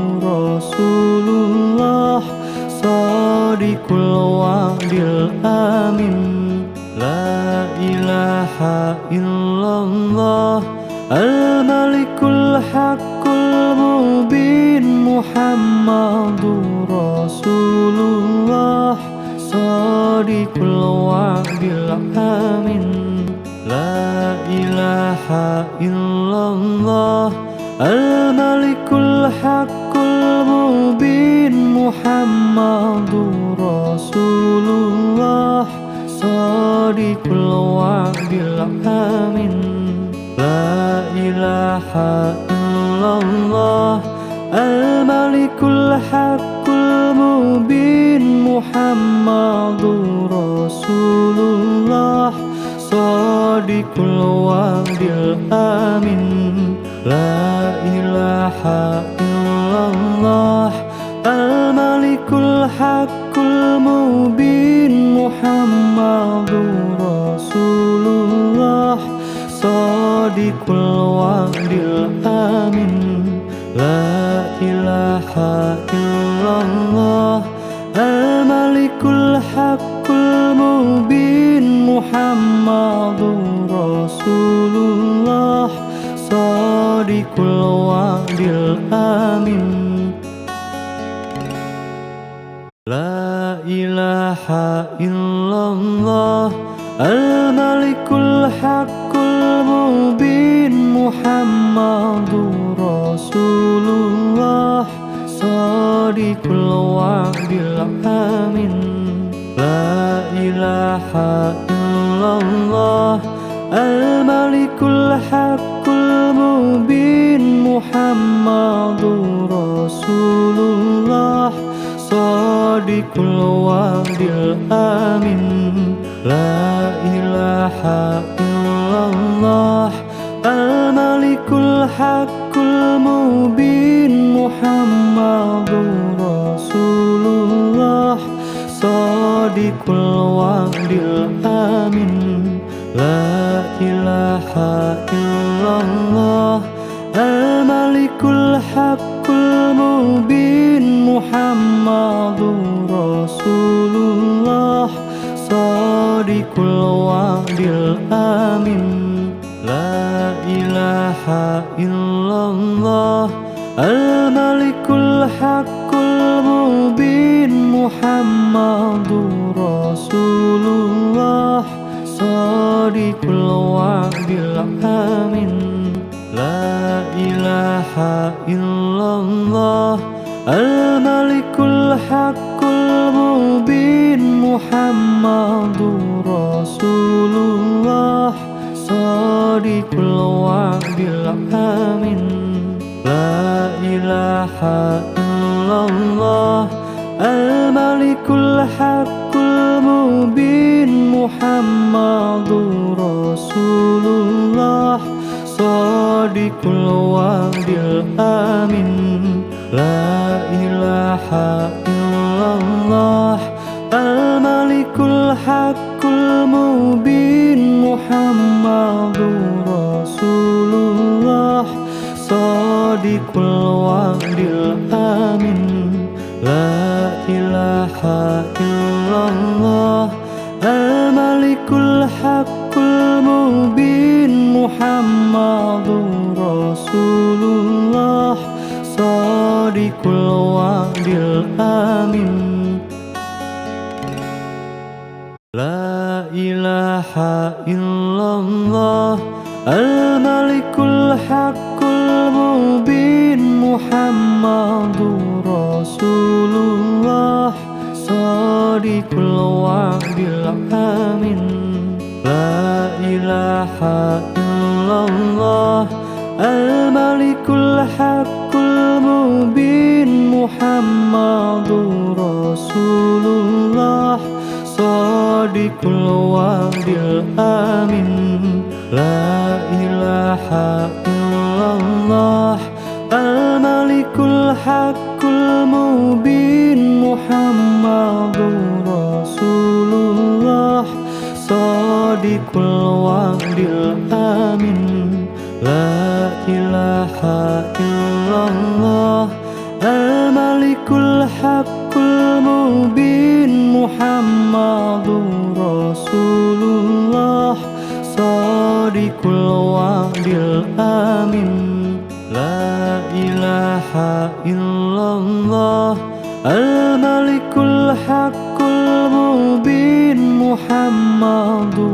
Rasulullah Shadiqul wa'dil amin La ilaha illallah Al-Malikul Haqqul Mubin Muhammadur Rasulullah Shadiqul wa'dil amin La ilaha illallah Al-Malikul Haqqul Mubin Muhammadur Rasulullah Shadiqul wa'dil amin La ilaha illallah Al-Malikul Haqqul Mubin Muhammadur Rasulullah Shadiqul wa'dil amin La ilaha illallah Al-Malikul Haqqul Mubin Muhammadur Rasulullah Shadiqul wa'dil amin La ilaha illallah Al-Malikul Haqqul Mubin Muhammadur Rasulullah Shadiqul wa'dil amin La ilaha illallah Al-Malikul Haqqul Mubin Muhammadur Rasulullah Shadiqul wa'dil amin La ilaha illallah Al-Malikul Haqqul Mubin Muhammadur Rasulullah Shadiqul wa'dil amin La ilaha illallah Al-Malikul Haqqul Mubin Muhammadur Rasulullah Shadiqul wa'dil amin La ilaha illallah Al-Malikul Haqqul Mubin Muhammadur Rasulullah Shadiqul wa'dil amin La ilaha illallah Al-Malikul Haqqul Mubin Muhammadur Rasulullah الوعد الآمن لا إله إلا الله الملك الحق المبين محمد رسول الله صادق الوعد الآمن لا إله إلا الله الملك الحق المبين محمد رسول الله صادق الوعد الآمن لا إله إلا الله الملك الحق المبين محمد رسول الله صادق الوعد الآمن لا إله إلا الله الملك الحق المبين محمد رسول الله صادق الوعد الآمن لا إله إلا الله الملك الحق المبين محمد رسول الله صادق الوعد الآمن لا إله إلا الله الملك الحق المبين محمد رسول الله صادق الوعد الآمن لا إله إلا الله الملك الحق المبين محمد رسول الله صادق الوعد الآمن لا إله إلا الله الملك الحق المبين محمد رسول الله صادق الوعد الآمن لا إله إلا الله الملك الحق المبين محمد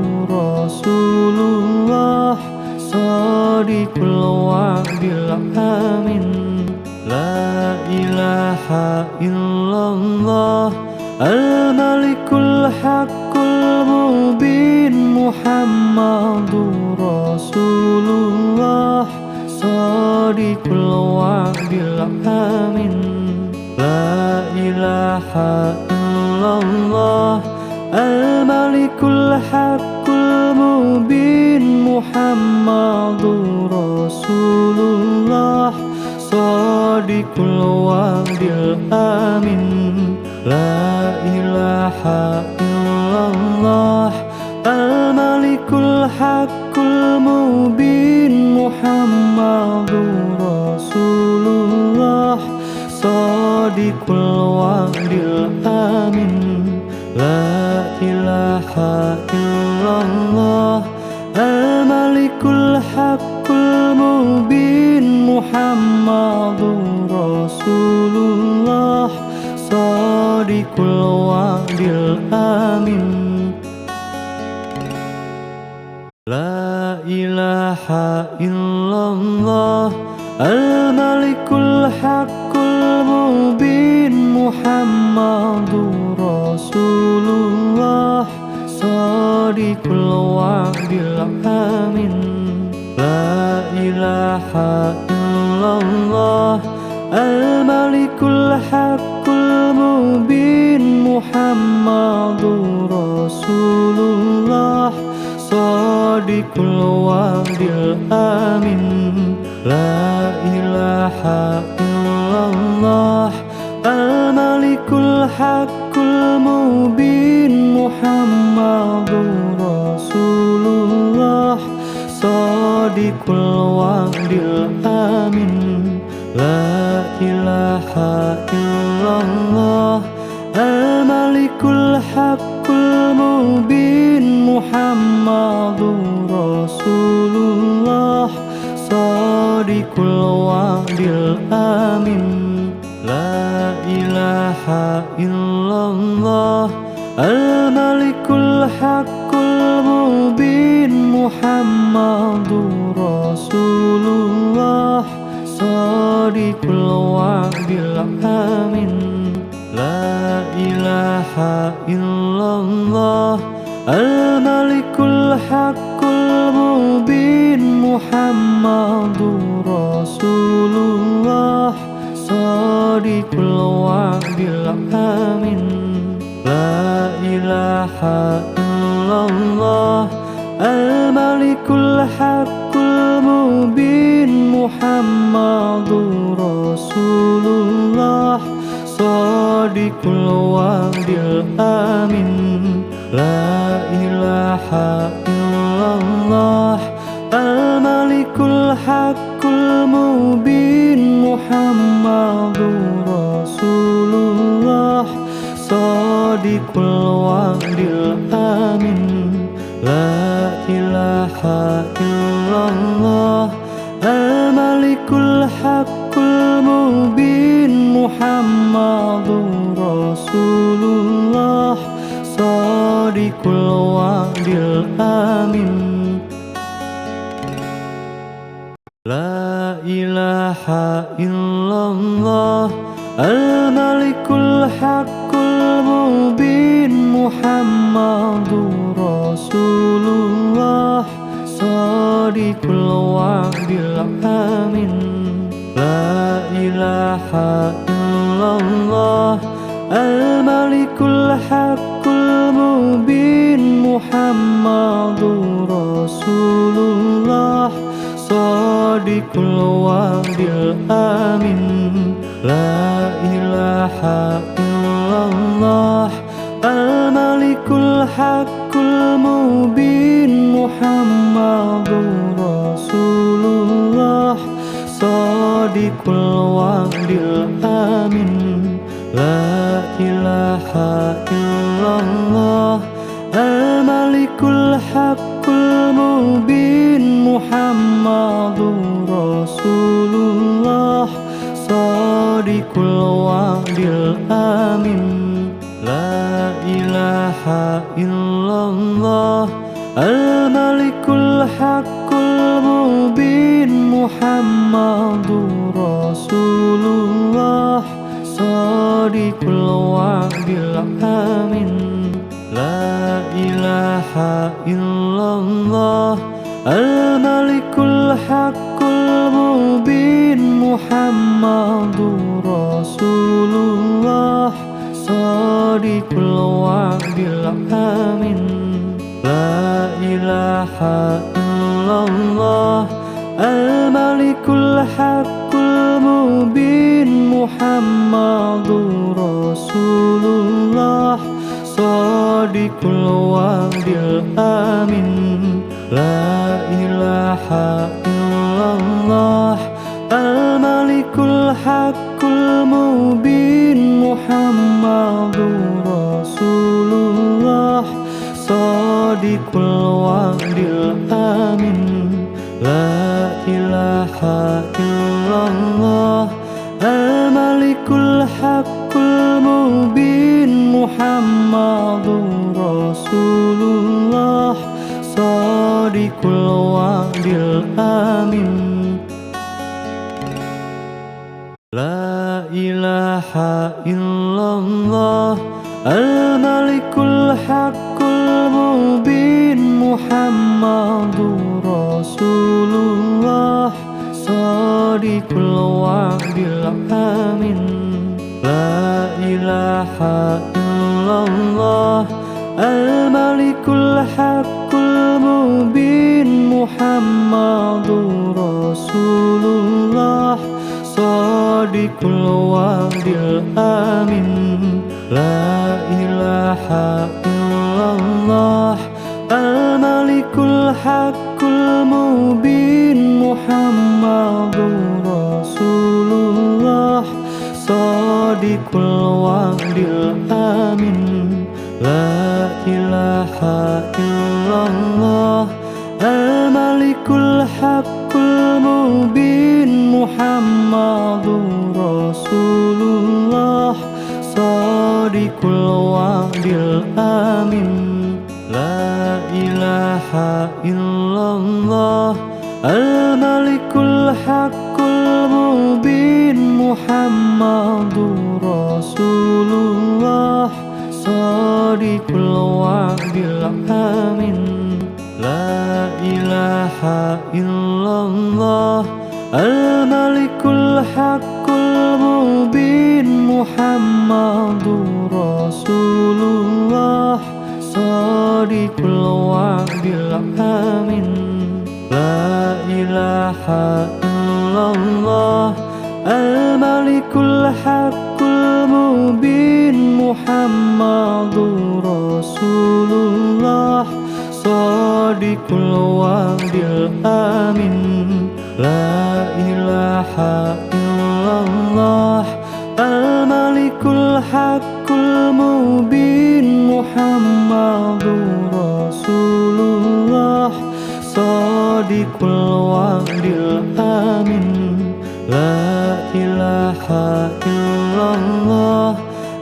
رسول الله صادق الوعد الآمن لا إله إلا الله الملك الحق المبين محمد رسول الله صادق الوعد الآمن لا إله إلا الله الملك الحق المبين محمد رسول الله صادق الوعد الآمن لا إله إلا الله الملك الحق المبين محمد رسول الله صادق الوعد الآمن لا إله إلا الله الملك الحق المبين محمد رسول الله صادق الوعد الآمن لا إله إلا الله الملك الحق المبين محمد رسول الله صادق الوعد الآمن لا إله إلا الله الملك الحق المبين محمد رسول الله صادق الوعد الآمن لا إله إلا الله الملك الحق المبين محمد رسول الله صادق الوعد الآمن لا إله إلا الله الملك الحق المبين محمد رسول الله صادق الوعد الآمن لا إله إلا الله الملك الحق المبين Muhammadur Rasulullah Shadiqul wa'dil amin. La ilaha illallah al-malikul haqqul mubin Muhammadur Rasulullah Shadiqul wa'dil amin. La ilaha illallah al-malikul haqqul mubin Muhammadur Rasulullah Shadiqul wa'dil amin. La ilaha illallah al-malikul haqqul mubin Muhammadur Rasulullah Shadiqul wa'dil amin. La ilaha illallah al-malikul haqqul mubin Muhammadur Rasulullah Shadiqul wa'dil amin. La ilaha illallah al-malikul haqqul mubin Muhammadur Rasulullah Shadiqul wa'dil amin. La ilaha illallah al-malikul haqqul mubin Muhammadur Rasulullah Shadiqul wa'dil amin. La ilaha illallah al-malikul haqqul mubin Muhammadur Rasulullah Shadiqul wa'dil amin. La ilaha illallah al-malikul haqqul mubin Muhammadur Rasulullah Shadiqul wa'dil amin. La ilaha illallah al-malikul haqqul mubin Muhammadur Rasulullah Shadiqul wa'dil amin. La ilaha illallah al-malikul haqqul mubin Muhammadur Rasulullah Shadiqul wa'dil amin. La ilaha illallah al-malikul haqqul mubin Muhammadur Rasulullah Shadiqul wa'dil amin. La ilaha illallah al-malikul haqqul mubin Muhammadur Rasulullah Shadiqul wa'dil amin. La ilaha illallah al-malikul haqqul mubin Muhammadur Rasulullah Shadiqul wa'dil amin. La ilaha illallah al-malikul haqqul mubin Muhammadur Rasulullah Shadiqul wa'dil amin. La ilaha illallah al-malikul haqqul mubin Muhammadur Rasulullah Shadiqul wa'dil amin. La ilaha illallah al-malikul haqqul mubin Muhammadur Rasulullah Shadiqul wa'dil amin. La ilaha illallah al-malikul haqqul mubin Muhammadur Rasulullah Shadiqul wa'dil amin. La ilaha illallah Al-Malikul Haqqul Mubin Muhammadur Rasulullah Shadiqul Wa'dil Amin. La ilaha illallah Al-Malikul Haqqul Mubin Muhammadur Rasulullah Shadiqul Wa'dil Amin. La ilaha illallah Al-Malikul Haqqul Mubin Muhammadur Rasulullah Shadiqul Wa'dil Amin. La ilaha illallah Al-Malikul Haqqul Mubin Muhammadur Rasulullah Shadiqul Wa'dil Amin. La ilaha illallah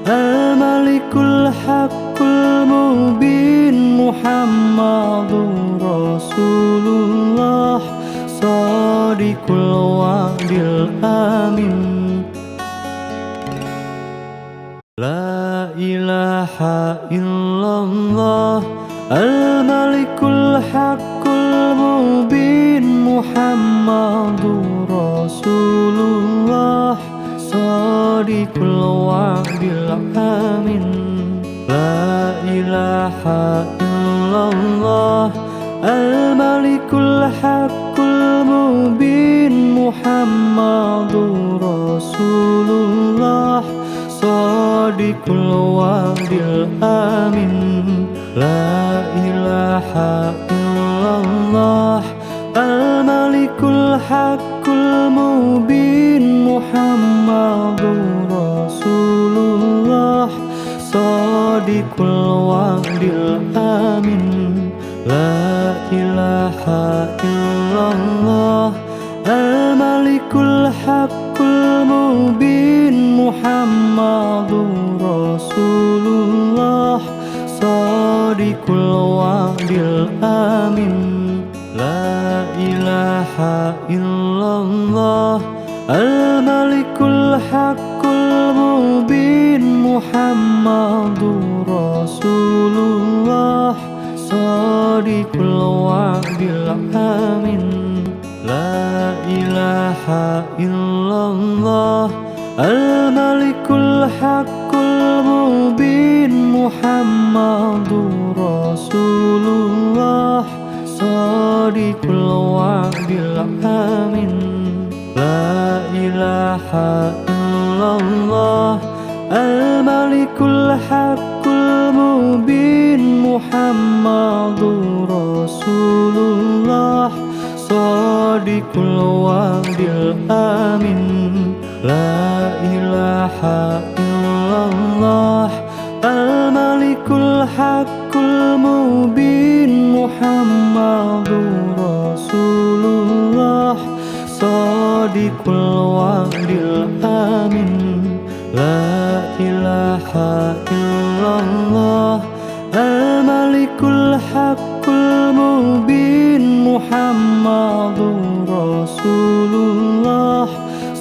Al-Malikul Haqqul Mubin Muhammadur Rasulullah Shadiqul Wa'dil Amin. La ilaha illallah Al-Malikul Haqqul Mubin Muhammadur Rasulullah Shadiqul Wa'dil Amin. La ilaha illallah Al-Malikul Haqqul Mubin Muhammadur Rasulullah Shadiqul Wa'dil Amin. La ilaha illallah Al-Malikul Haqqul Mubin Muhammadur Rasulullah Shadiqul Wa'dil Amin. La ilaha illallah Al-Malikul Haqqul Mubin Muhammadur Rasulullah Shadiqul Wa'dil Amin. La ilaha illallah Al-Malikul Haqqul Mubin Muhammadur Rasulullah Shadiqul Wa'dil Amin. La ilaha illallah Al-Malikul Haqqul Mubin Muhammadur Rasulullah Shadiqul Wa'dil Amin. La ilaha illallah Al-Malikul Haqqul Mubin Muhammadur Rasulullah Shadiqul Wa'dil Amin. La ilaha illallah Al-Malikul Haqqul Mubin Muhammadur Rasulullah Shadiqul Wa'dil Amin. La ilaha illallah Al-Malikul Haqqul Mubin Muhammadur Rasulullah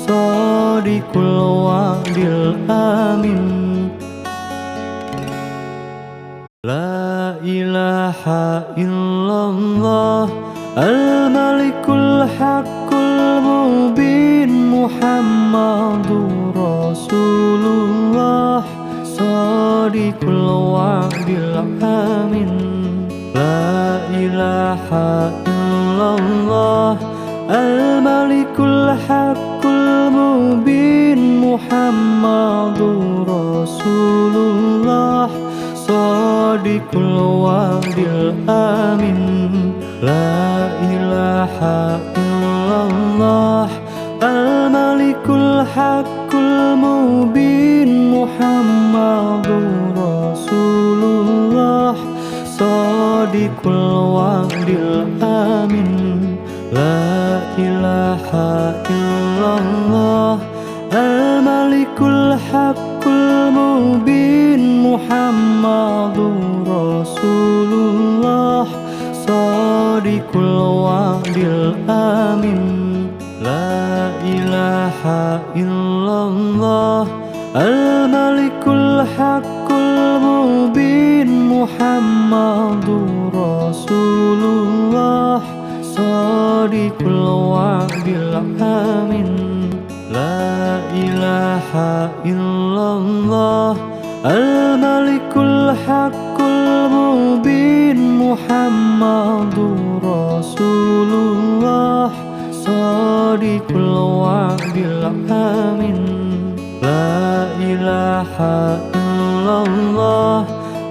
Shadiqul Wa'dil Amin. La ilaha illallah Al-Malikul Haqqul Mubin Muhammadur Rasulullah Shadiqul Wa'dil Amin. La ilaha illallah Al-Malikul Haqqul Mubin Muhammadur Rasulullah Shadiqul Wa'dil Amin. La ilaha illallah Al-Malikul Haqqul Mubin Muhammadur Rasulullah Shadiqul Wa'dil Amin. La ilaha illallah Al-Malikul Haqqul Mubin Muhammadur Rasulullah Shadiqul Wa'dil Amin. illallah al-malikul haqqul mubin Muhammadur Rasulullah shadiqul wa'dil amin. La ilaha illallah al-malikul haqqul mubin Muhammadur Rasulullah shadiqul wa'dil amin. La ilaha illallah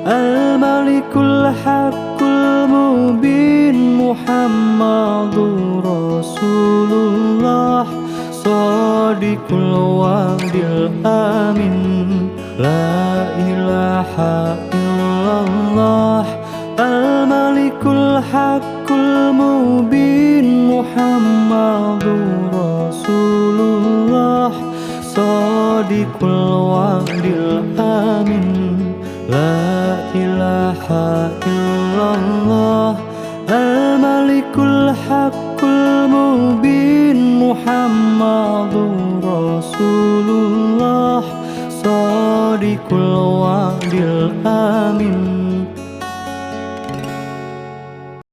al-malikul haqqul mubin Muhammadur Rasulullah shadiqul wa'dil amin. La ilaha illallah al-malikul haqqul mubin Muhammadur Rasulullah shadiqul wa'dil amin. La ilaha illallah al-malikul haqqul mubin Muhammadur Rasulullah shadiqul wa'dil amin.